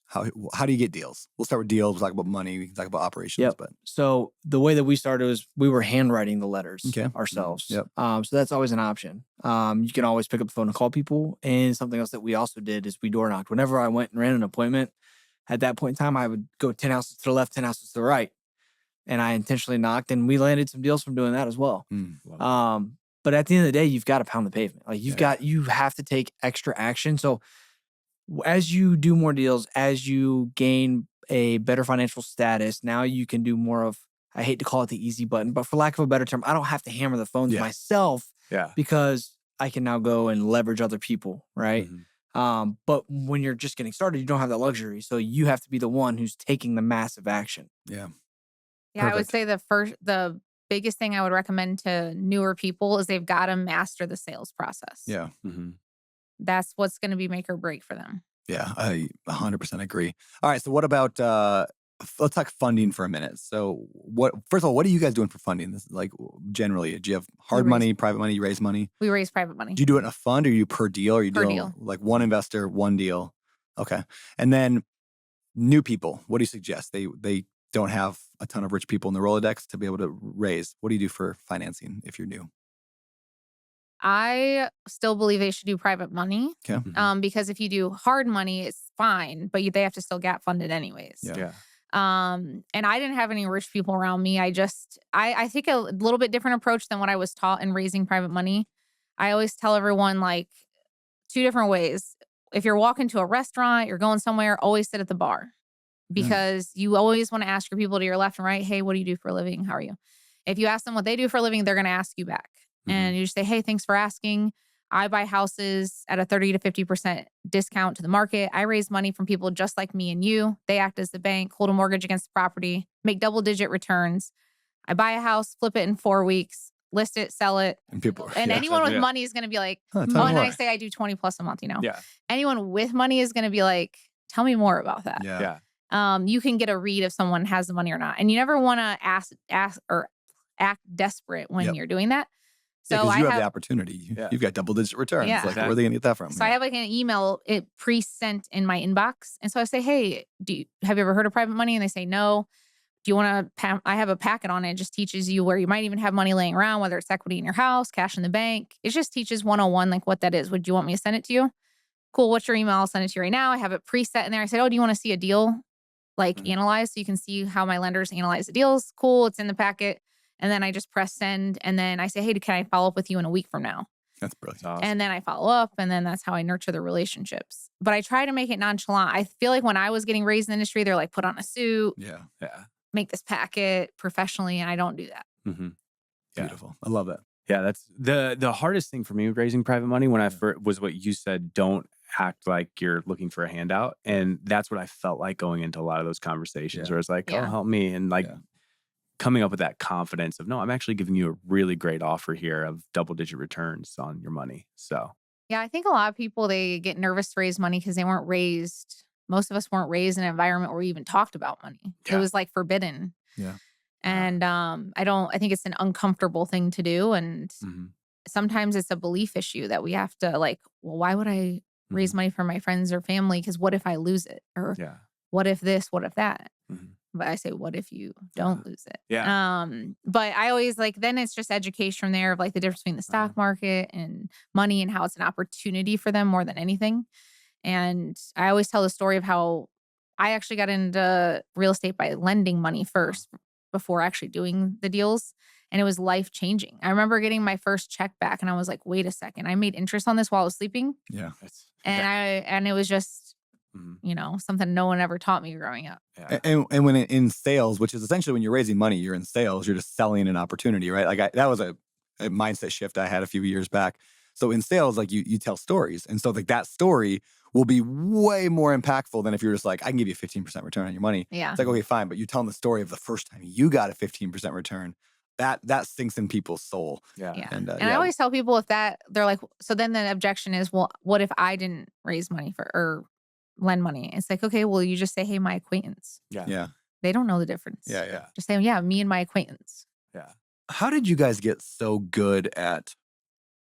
How do you get deals? We'll start with deals. We'll talk about money. We can talk about operations. But so the way that we started was we were handwriting the letters ourselves. Yep. So that's always an option. You can always pick up the phone and call people. And something else that we also did is we door knocked. Whenever I went and ran an appointment, at that point in time, I would go 10 houses to the left, 10 houses to the right. And I intentionally knocked, and we landed some deals from doing that as well. But at the end of the day, you've got to pound the pavement. Like you have to take extra action. So as you do more deals, as you gain a better financial status, now you can do more of, I hate to call it the easy button, but for lack of a better term, I don't have to hammer the phones myself because I can now go and leverage other people, right? But when you're just getting started, you don't have that luxury. So you have to be the one who's taking the massive action. Yeah, I would say the biggest thing I would recommend to newer people is they've got to master the sales process. Yeah. That's what's going to be make or break for them. Yeah, I 100% agree. All right, so what about, let's talk funding for a minute. So first of all, what are you guys doing for funding? This is like generally, do you have hard money, private money, you raise money? We raise private money. Do you do it in a fund, or you per deal? Or you per do deal. Like one investor, one deal? Okay. And then new people, what do you suggest? They don't have a ton of rich people in the Rolodex to be able to raise. What do you do for financing if you're new? I still believe they should do private money. Okay. Because if you do hard money, it's fine, but they have to still gap fund it anyways. Yeah. And I didn't have any rich people around me. I think a little bit different approach than what I was taught in raising private money. I always tell everyone like 2 different ways. If you're walking to a restaurant, you're going somewhere, always sit at the bar, because you always want to ask your people to your left and right, hey, what do you do for a living? How are you? If you ask them what they do for a living, they're going to ask you back. And you just say, hey, thanks for asking. I buy houses at a 30 to 50% discount to the market. I raise money from people just like me and you. They act as the bank, hold a mortgage against the property, make double-digit returns. I buy a house, flip it in 4 weeks, list it, sell it. And anyone with money is going to be like, and I say I do 20 plus a month, Yeah. Anyone with money is going to be like, tell me more about that. Yeah. You can get a read if someone has the money or not. And you never want to ask or act desperate when you're doing that. So because you have the opportunity. You've got double-digit returns. Yeah. Like, where are they going to get that from? So I have like an email, it pre-sent in my inbox. And so I say, hey, have you ever heard of private money? And they say, no. Do you want to, I have a packet on it. It just teaches you where you might even have money laying around, whether it's equity in your house, cash in the bank. It just teaches 101, like what that is. Would you want me to send it to you? Cool. What's your email? I'll send it to you right now. I have it preset in there. I said, oh, do you want to see a deal analyzed so you can see how my lenders analyze the deals? Cool. It's in the packet. And then I just press send. And then I say, hey, can I follow up with you in a week from now? That's brilliant. That's awesome. And then I follow up, and then that's how I nurture the relationships. But I try to make it nonchalant. I feel like when I was getting raised in the industry, they're like, put on a suit, Yeah. make this packet professionally, and I don't do that. Mm-hmm. Beautiful. I love that. Yeah, that's the hardest thing for me with raising private money when I first was what you said, don't act like you're looking for a handout. And that's what I felt like going into a lot of those conversations where it's like, oh, help me. And like coming up with that confidence of, no, I'm actually giving you a really great offer here of double-digit returns on your money. So yeah, I think a lot of people, they get nervous to raise money because they weren't raised. Most of us weren't raised in an environment where we even talked about money. It was like forbidden. Yeah. And I think it's an uncomfortable thing to do. And sometimes it's a belief issue that we have to like, well, why would I raise money for my friends or family? Because what if I lose it? Or what if this, what if that? But I say, what if you don't lose it? Yeah. But I always like, then it's just education from there of like the difference between the stock market and money and how it's an opportunity for them more than anything. And I always tell the story of how I actually got into real estate by lending money first before actually doing the deals. And it was life changing. I remember getting my first check back and I was like, wait a second, I made interest on this while I was sleeping. Yeah. And it was just, you know, something no one ever taught me growing up. Yeah. And when in sales, which is essentially when you're raising money, you're in sales, you're just selling an opportunity, right? Like that was a mindset shift I had a few years back. So in sales, like you tell stories. And so like that story will be way more impactful than if you're just like, I can give you a 15% return on your money. Yeah. It's like, okay, fine. But you telling the story of the first time you got a 15% return, that sinks in people's soul. Yeah. And I always tell people if that, they're like, so then the objection is, well, what if I didn't raise money or lend money? It's like, okay, well, you just say, hey, my acquaintance. Yeah. They don't know the difference. Yeah. Just say, yeah, me and my acquaintance. Yeah. How did you guys get so good at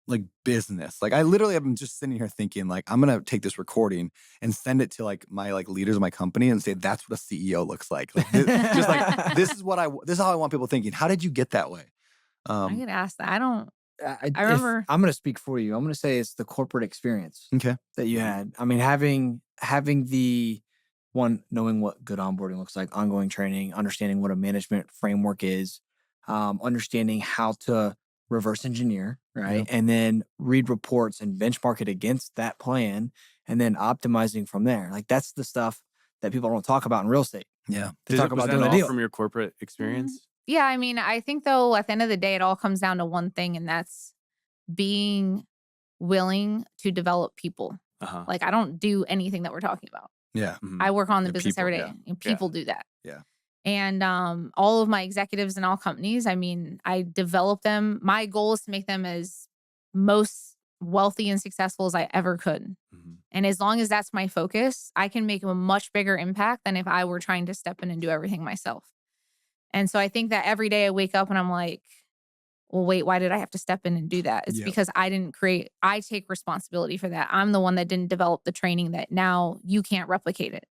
like business? Like I literally have been just sitting here thinking like, I'm going to take this recording and send it to like my like leaders of my company and say, that's what a CEO looks like. Just like, this is how I want people thinking. How did you get that way? I get asked that. I remember. I'm going to speak for you. I'm going to say it's the corporate experience that you had. I mean, having the one, knowing what good onboarding looks like, ongoing training, understanding what a management framework is, understanding how to reverse engineer, right? Yeah. And then read reports and benchmark it against that plan and then optimizing from there. Like that's the stuff that people don't talk about in real estate. Yeah. They talk about doing a all deal. From your corporate experience? Yeah. I mean, I think though, at the end of the day, it all comes down to one thing, and that's being willing to develop people. Like I don't do anything that we're talking about. Yeah. I work on the business people, every day. And people do that. Yeah. And all of my executives in all companies, I mean, I develop them. My goal is to make them as most wealthy and successful as I ever could. And as long as that's my focus, I can make a much bigger impact than if I were trying to step in and do everything myself. And so I think that every day I wake up and I'm like, well, wait, why did I have to step in and do that? It's because I take responsibility for that. I'm the one that didn't develop the training that now you can't replicate it.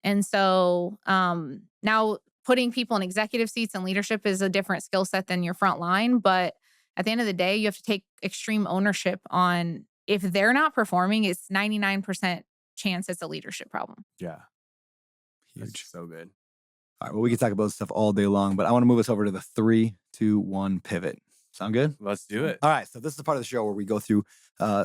And so now putting people in executive seats and leadership is a different skill set than your front line. But at the end of the day, you have to take extreme ownership on if they're not performing, it's 99% chance it's a leadership problem. Yeah. Huge. That's so good. All right. Well, we can talk about this stuff all day long, but I want to move us over to the 3, 2, 1 pivot. Sound good? Let's do it. All right. So this is the part of the show where we go through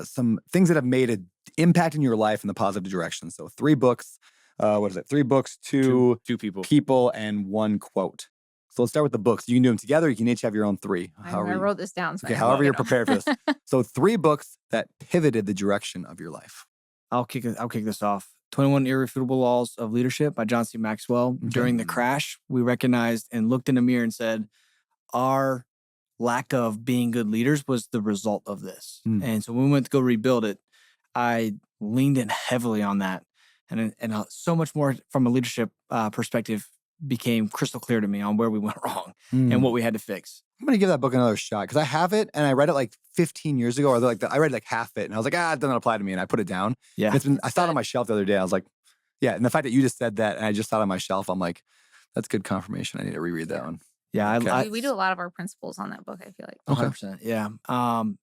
some things that have made an impact in your life in the positive direction. So 3 books. What is it? 3 books, two people, and 1 quote. So let's start with the books. You can do them together. You can each have your own 3. I wrote this down. So however you're prepared for this. So 3 books that pivoted the direction of your life. I'll kick this off. 21 Irrefutable Laws of Leadership by John C. Maxwell. During the crash, we recognized and looked in the mirror and said, our lack of being good leaders was the result of this. And so when we went to go rebuild it, I leaned in heavily on that. And so much more from a leadership perspective became crystal clear to me on where we went wrong and what we had to fix. I'm going to give that book another shot because I have it and I read it like 15 years ago. Or like I read like half it and I was like, it doesn't apply to me. And I put it down. Yeah. I saw it on my shelf the other day. I was like, yeah. And the fact that you just said that and I just saw it on my shelf, I'm like, that's good confirmation. I need to reread that one. Yeah. Okay. We do a lot of our principles on that book, I feel like. 100%. Yeah.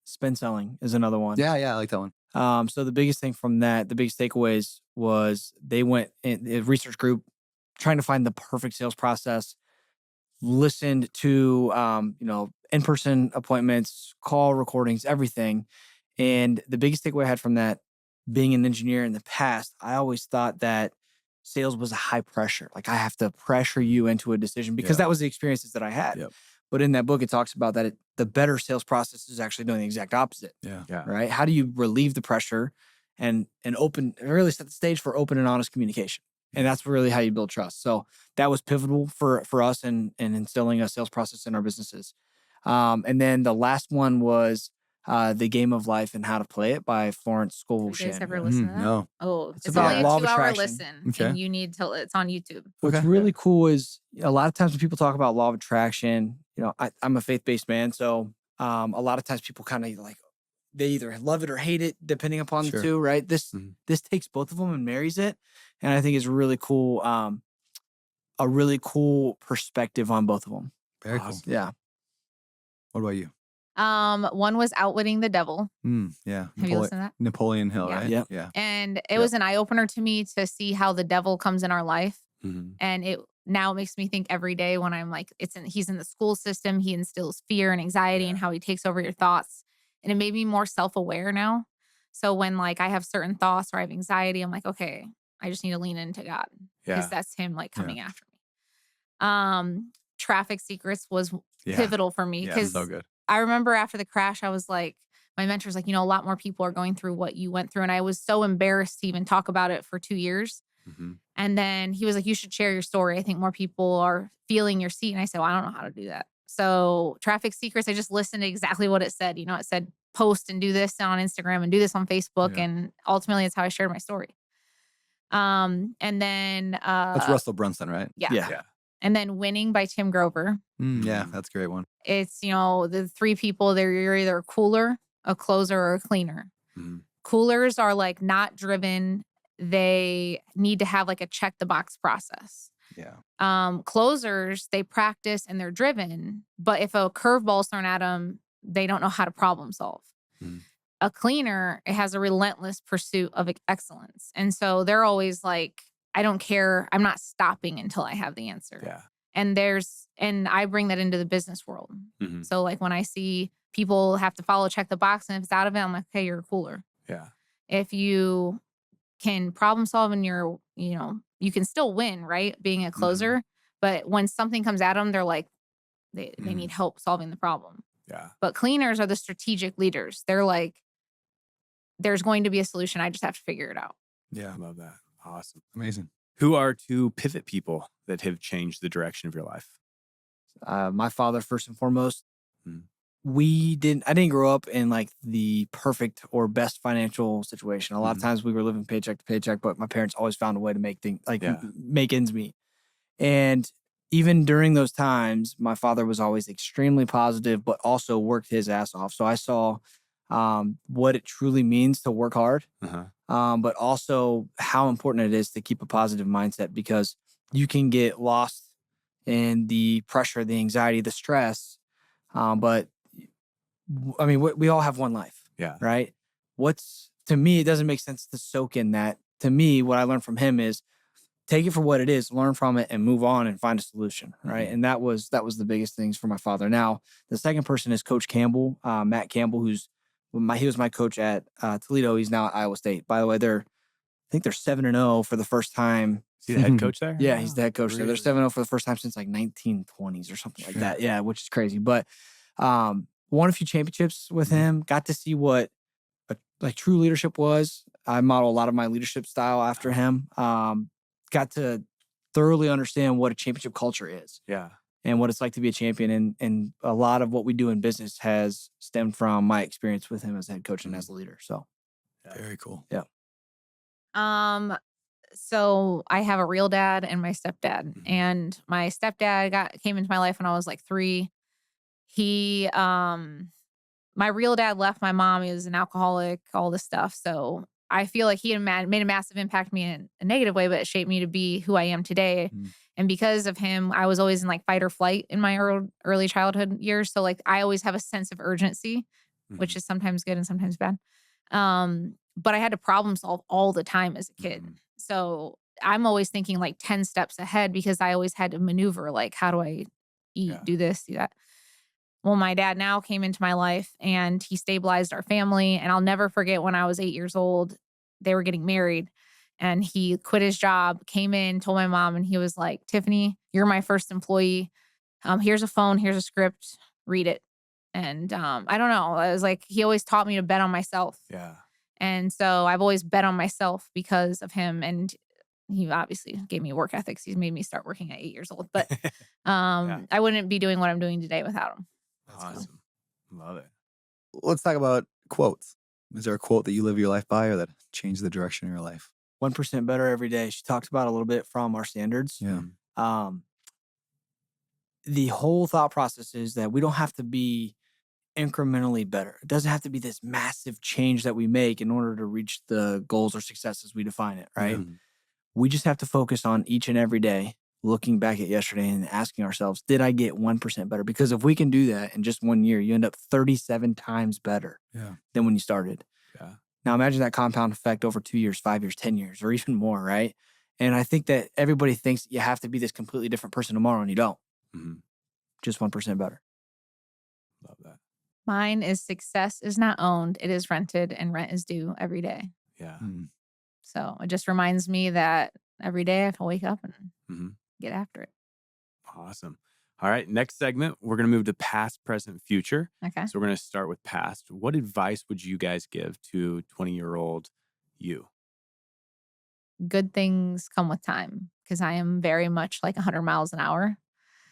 Spin selling is another one. Yeah. I like that one. So the biggest thing from that, the biggest takeaways was they went in a research group trying to find the perfect sales process. listened to, in-person appointments, call recordings, everything. And the biggest takeaway I had from that, being an engineer in the past, I always thought that sales was a high pressure. Like I have to pressure you into a decision because that was the experiences that I had. Yep. But in that book, it talks about that the better sales process is actually doing the exact opposite. Yeah. Right? How do you relieve the pressure and really set the stage for open and honest communication? And that's really how you build trust. So that was pivotal for us in instilling a sales process in our businesses. And then the last one was The Game of Life and How to Play It by Florence, Scovel, You guys Shinn. ever listen to that? No. Oh, it's about only a law of 2-hour attraction. listen. Okay. And you need to, it's on YouTube. What's really cool is a lot of times when people talk about law of attraction, I'm a faith-based man. So a lot of times people kind of like, they either love it or hate it, depending upon the two, right? This takes both of them and marries it. And I think it's really cool, a really cool perspective on both of them. Very cool. Yeah. What about you? One was Outwitting the Devil. Yeah. Have you listened to that? Napoleon Hill, Yeah. right? Yep. Yeah. And it was an eye-opener to me to see how the devil comes in our life. And it now makes me think every day when I'm like, he's in the school system, he instills fear and anxiety and how he takes over your thoughts. And it made me more self-aware now. So when like I have certain thoughts or I have anxiety, I'm like, okay, I just need to lean into God because that's him like coming after me. Traffic Secrets was pivotal for me because so good. I remember after the crash, I was like, my mentor's like, a lot more people are going through what you went through. And I was so embarrassed to even talk about it for 2 years. And then he was like, you should share your story. I think more people are feeling your seat. And I said, well, I don't know how to do that. So Traffic Secrets, I just listened to exactly what it said. It said post and do this on Instagram and do this on Facebook. And ultimately it's how I shared my story. And then that's Russell Brunson, right? Yeah. And then Winning by Tim Grover. Yeah, that's a great one. It's, the 3 people, you're either a cooler, a closer, or a cleaner. Coolers are like not driven. They need to have like a check the box process. Closers, they practice and they're driven, but if a curveball's thrown at them, they don't know how to problem solve. A cleaner, it has a relentless pursuit of excellence. And so they're always like, I don't care. I'm not stopping until I have the answer. And I bring that into the business world. So like when I see people have to check the box, and if it's out of it, I'm like, okay, you're a cooler. If you can problem solve and you can still win, right? Being a closer. But when something comes at them, they're like, they need help solving the problem. But cleaners are the strategic leaders. They're like, there's going to be a solution. I just have to figure it out. I love that. Awesome. Amazing. Who are 2 pivot people that have changed the direction of your life? My father, first and foremost. I didn't grow up in like the perfect or best financial situation. A lot of times we were living paycheck to paycheck, but my parents always found a way to make things make ends meet. And even during those times, my father was always extremely positive, but also worked his ass off. So I saw what it truly means to work hard, but also how important it is to keep a positive mindset, because you can get lost in the pressure, the anxiety, the stress. But I mean, we all have one life, right? To me, it doesn't make sense to soak in that. To me, what I learned from him is take it for what it is, learn from it, and move on and find a solution, right? And that was the biggest things for my father. Now, the second person is Coach Campbell, Matt Campbell, he was my coach at Toledo. He's now at Iowa State. By the way, I think they're 7-0 for the first time. Is he the head coach there? Yeah, he's the head coach there. They're 7-0 for the first time since like 1920s or something like that. Yeah, which is crazy. But won a few championships with him. Got to see what like true leadership was. I model a lot of my leadership style after him. Got to thoroughly understand what a championship culture is. And what it's like to be a champion. And a lot of what we do in business has stemmed from my experience with him as head coach and as a leader. So very cool. Yeah. So I have a real dad and my stepdad. And my stepdad came into my life when I was like 3. He, my real dad left my mom. He was an alcoholic, all this stuff. So I feel like he had made a massive impact on me in a negative way, but it shaped me to be who I am today. And because of him, I was always in like fight or flight in my early childhood years. So like I always have a sense of urgency, which is sometimes good and sometimes bad. But I had to problem solve all the time as a kid. So I'm always thinking like 10 steps ahead because I always had to maneuver like, how do I eat, do this, do that. Well, my dad now came into my life and he stabilized our family. And I'll never forget when I was 8 years old, they were getting married and he quit his job, came in, told my mom, and he was like, Tiffany, you're my first employee. Here's a phone, here's a script, read it. And I don't know. I was like, he always taught me to bet on myself. Yeah. And so I've always bet on myself because of him. And he obviously gave me work ethics. He's made me start working at 8 years old. But I wouldn't be doing what I'm doing today without him. That's awesome. Cool. Love it. Let's talk about quotes. Is there a quote that you live your life by or that changed the direction of your life? 1% better every day. She talked about a little bit from our standards. Yeah. The whole thought process is that we don't have to be incrementally better. It doesn't have to be this massive change that we make in order to reach the goals or successes we define it, right? Mm-hmm. We just have to focus on each and every day, looking back at yesterday and asking ourselves, did I get 1% better? Because if we can do that in just 1 year, you end up 37 times better than when you started. Yeah. Now imagine that compound effect over 2 years, 5 years, 10 years, or even more, right? And I think that everybody thinks you have to be this completely different person tomorrow, and you don't. Mm-hmm. Just 1% better. Love that. Mine is success is not owned. It is rented, and rent is due every day. Yeah. Mm-hmm. So it just reminds me that every day I have to wake up and get after it. Awesome. All right. Next segment, we're going to move to past, present, future. Okay. So we're going to start with past. What advice would you guys give to 20-year-old you? Good things come with time because I am very much like 100 miles an hour.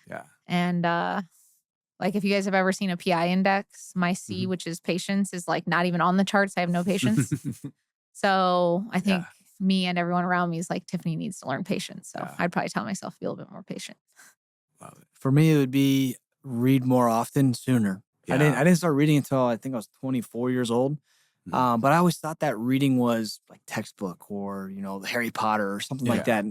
Yeah. And like if you guys have ever seen a PI index, my C, which is patience, is like not even on the charts. I have no patience. So I think me and everyone around me is like, Tiffany needs to learn patience. So I'd probably tell myself to be a little bit more patient. Love it. For me, it would be read more often sooner. Yeah. I didn't start reading until I think I was 24 years old. But I always thought that reading was like textbook or, Harry Potter or something like that.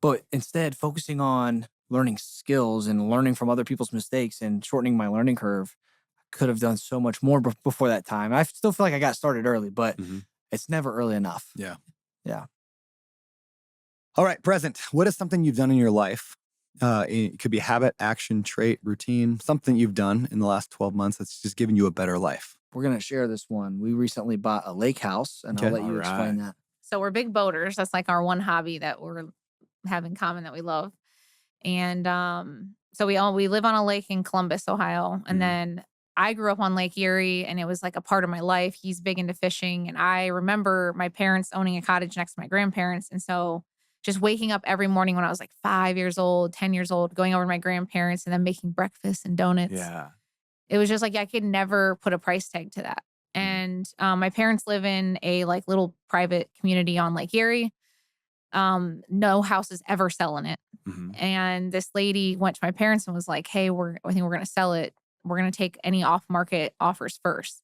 But instead, focusing on learning skills and learning from other people's mistakes and shortening my learning curve, I could have done so much more before that time. I still feel like I got started early, but it's never early enough. Yeah. Yeah. All right, present. What is something you've done in your life? It could be habit, action, trait, routine, something you've done in the last 12 months that's just given you a better life. We're going to share this one. We recently bought a lake house, and I'll let you explain that. So we're big boaters. That's like our one hobby that we're have in common that we love. And so we live on a lake in Columbus, Ohio. And then I grew up on Lake Erie, and it was like a part of my life. He's big into fishing. And I remember my parents owning a cottage next to my grandparents. And so just waking up every morning when I was like 5 years old, 10 years old, going over to my grandparents and then making breakfast and donuts. Yeah. It was just like, I could never put a price tag to that. And my parents live in a like little private community on Lake Erie. No houses ever sell in it. And this lady went to my parents and was like, hey, I think we're going to sell it. We're going to take any off-market offers first.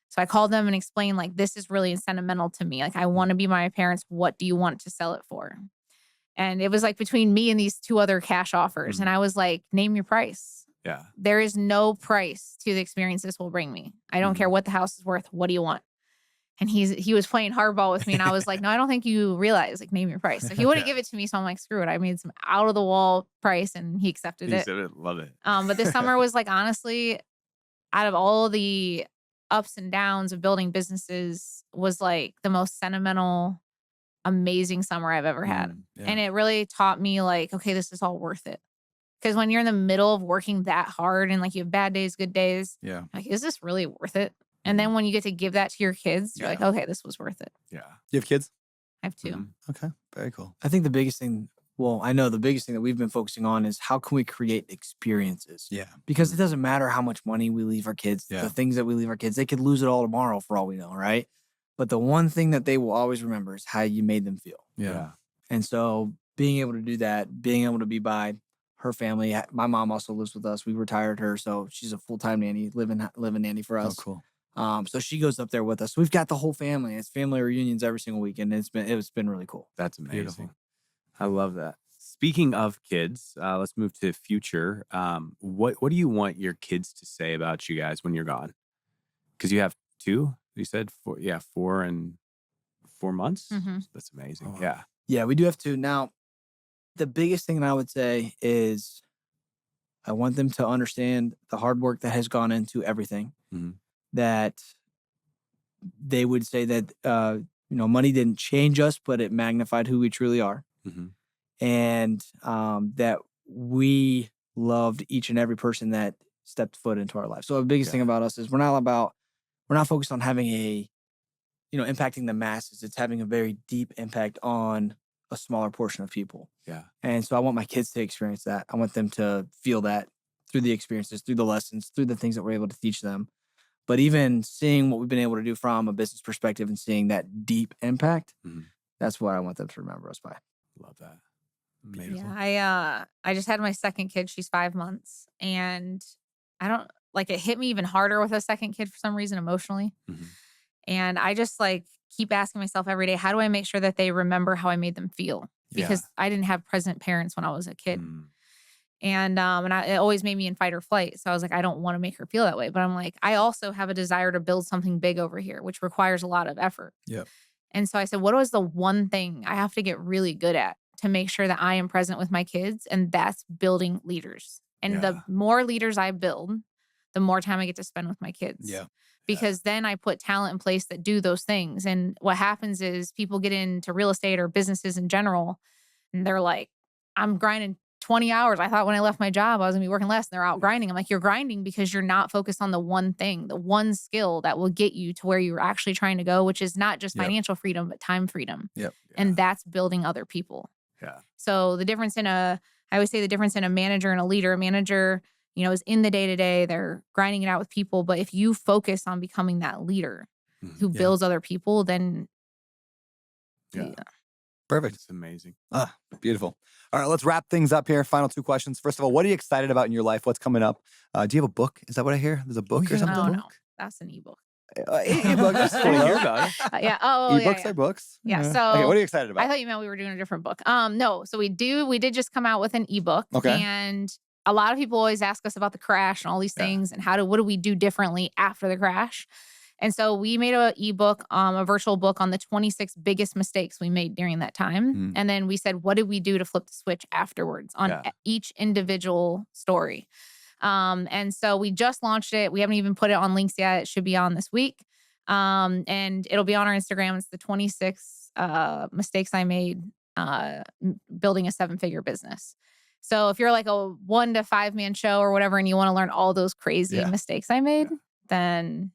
So I called them and explained like, this is really sentimental to me. Like, I want to be my parents. What do you want to sell it for? And it was like between me and these two other cash offers. And I was like, name your price. Yeah. There is no price to the experience this will bring me. I don't care what the house is worth. What do you want? And he was playing hardball with me. And I was like, no, I don't think you realize, like, name your price. So he wouldn't give it to me. So I'm like, screw it. I made some out of the wall price and he accepted it. Love it. But this summer was like, honestly, out of all the ups and downs of building businesses, was like the most sentimental, amazing summer I've ever had. And it really taught me like, okay, this is all worth it. Because when you're in the middle of working that hard and like you have bad days, good days, like, is this really worth it? And then when you get to give that to your kids, you're like, okay, this was worth it. Yeah. You have kids? I have two. Okay. Very cool. I think the biggest thing, I know the biggest thing that we've been focusing on is how can we create experiences? Yeah. Because it doesn't matter how much money we leave our kids, the things that we leave our kids, they could lose it all tomorrow for all we know, right? But the one thing that they will always remember is how you made them feel. Yeah. And so being able to do that, being able to be by her family. My mom also lives with us. We retired her, so she's a full-time nanny, living nanny for us. Oh, cool. So she goes up there with us. We've got the whole family. It's family reunions every single weekend. It's been really cool. That's amazing. Beautiful. I love that. Speaking of kids, let's move to future. What do you want your kids to say about you guys when you're gone? Because you have two. You said 4 and 4 months. That's amazing. Oh, wow. Yeah, we do have two. Now, the biggest thing that I would say is I want them to understand the hard work that has gone into everything. That they would say that, money didn't change us, but it magnified who we truly are. And that we loved each and every person that stepped foot into our life. So the biggest thing about us is we're not focused on having impacting the masses. It's having a very deep impact on a smaller portion of people. Yeah. And so I want my kids to experience that. I want them to feel that through the experiences, through the lessons, through the things that we're able to teach them. But even seeing what we've been able to do from a business perspective and seeing that deep impact, that's what I want them to remember us by. Love that. Amazing. Yeah, I just had my second kid. She's 5 months. And it hit me even harder with a second kid for some reason emotionally. And I just keep asking myself every day, how do I make sure that they remember how I made them feel? Because I didn't have present parents when I was a kid. And it always made me in fight or flight. So I was like, I don't want to make her feel that way. But I'm like, I also have a desire to build something big over here, which requires a lot of effort. Yep. And so I said, what is the one thing I have to get really good at to make sure that I am present with my kids? And that's building leaders. And the more leaders I build, the more time I get to spend with my kids. Yeah. Because then I put talent in place that do those things. And what happens is people get into real estate or businesses in general, and they're like, I'm grinding 20 hours. I thought when I left my job, I was gonna be working less, and they're out grinding. I'm like, you're grinding because you're not focused on the one thing, the one skill that will get you to where you're actually trying to go, which is not just financial freedom, but time freedom. And that's building other people. Yeah. So I always say the difference in a manager and a leader. A manager, is in the day-to-day, they're grinding it out with people. But if you focus on becoming that leader who builds other people, then Perfect. It's amazing. Beautiful. All right, let's wrap things up here. Final 2 questions. First of all, what are you excited about in your life? What's coming up? Do you have a book? Is that what I hear? There's a book or something? Oh, no. That's an ebook. Ebook. That's cool. Hear about it. Ebooks are books. Yeah. So okay, what are you excited about? I thought you meant we were doing a different book. No. So we did just come out with an ebook. Okay. And a lot of people always ask us about the crash and all these things and what do we do differently after the crash? And so we made an ebook, a virtual book on the 26 biggest mistakes we made during that time. And then we said, what did we do to flip the switch afterwards on each individual story? And so we just launched it. We haven't even put it on links yet. It should be on this week. And it'll be on our Instagram. It's the 26 mistakes I made building a 7-figure business. So if you're like a 1 to 5 man show or whatever, and you want to learn all those crazy mistakes I made, then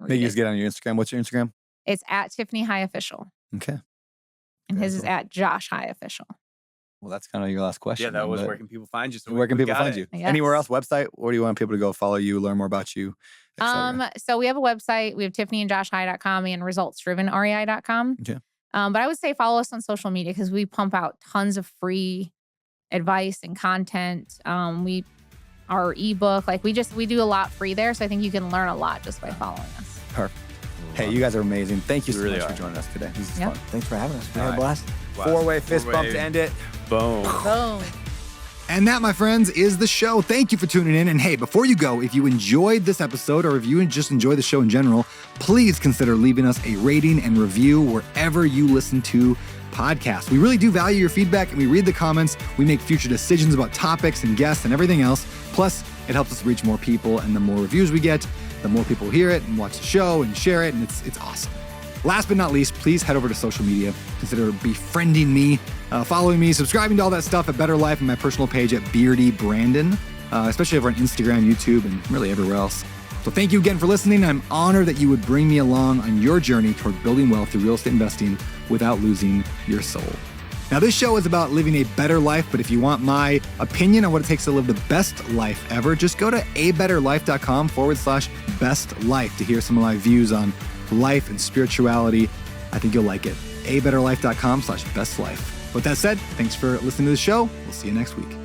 maybe you just get on your Instagram. What's your Instagram? It's at Tiffany High Official. Okay. And his is at Josh High Official. Well, that's kind of your last question. Yeah, that was where can people find you? So where can people find you? Yes. Anywhere else? Website? Where do you want people to go follow you, learn more about you? So we have a website. We have tiffanyandjoshhigh.com and resultsdrivenrei.com. Okay. But I would say follow us on social media because we pump out tons of free advice and content. Our ebook, we do a lot free there. So I think you can learn a lot just by following us. Perfect. Hey, you guys are amazing. Thank you so much for joining us today. This is fun. Thanks for having us. We had a blast. 4-way fist bump to end it. Boom. Boom. And that, my friends, is the show. Thank you for tuning in. And hey, before you go, if you enjoyed this episode or if you just enjoy the show in general, please consider leaving us a rating and review wherever you listen to podcasts. We really do value your feedback, and we read the comments. We make future decisions about topics and guests and everything else. Plus, it helps us reach more people, and the more reviews we get, the more people hear it and watch the show and share it, and it's awesome. Last but not least, please head over to social media. Consider befriending me, following me, subscribing to all that stuff at Better Life and my personal page at Beardy Brandon, especially over on Instagram, YouTube, and really everywhere else. So thank you again for listening. I'm honored that you would bring me along on your journey toward building wealth through real estate investing without losing your soul. Now, this show is about living a better life, but if you want my opinion on what it takes to live the best life ever, just go to abetterlife.com/best life to hear some of my views on life and spirituality. I think you'll like it. abetterlife.com/best life. With that said, thanks for listening to the show. We'll see you next week.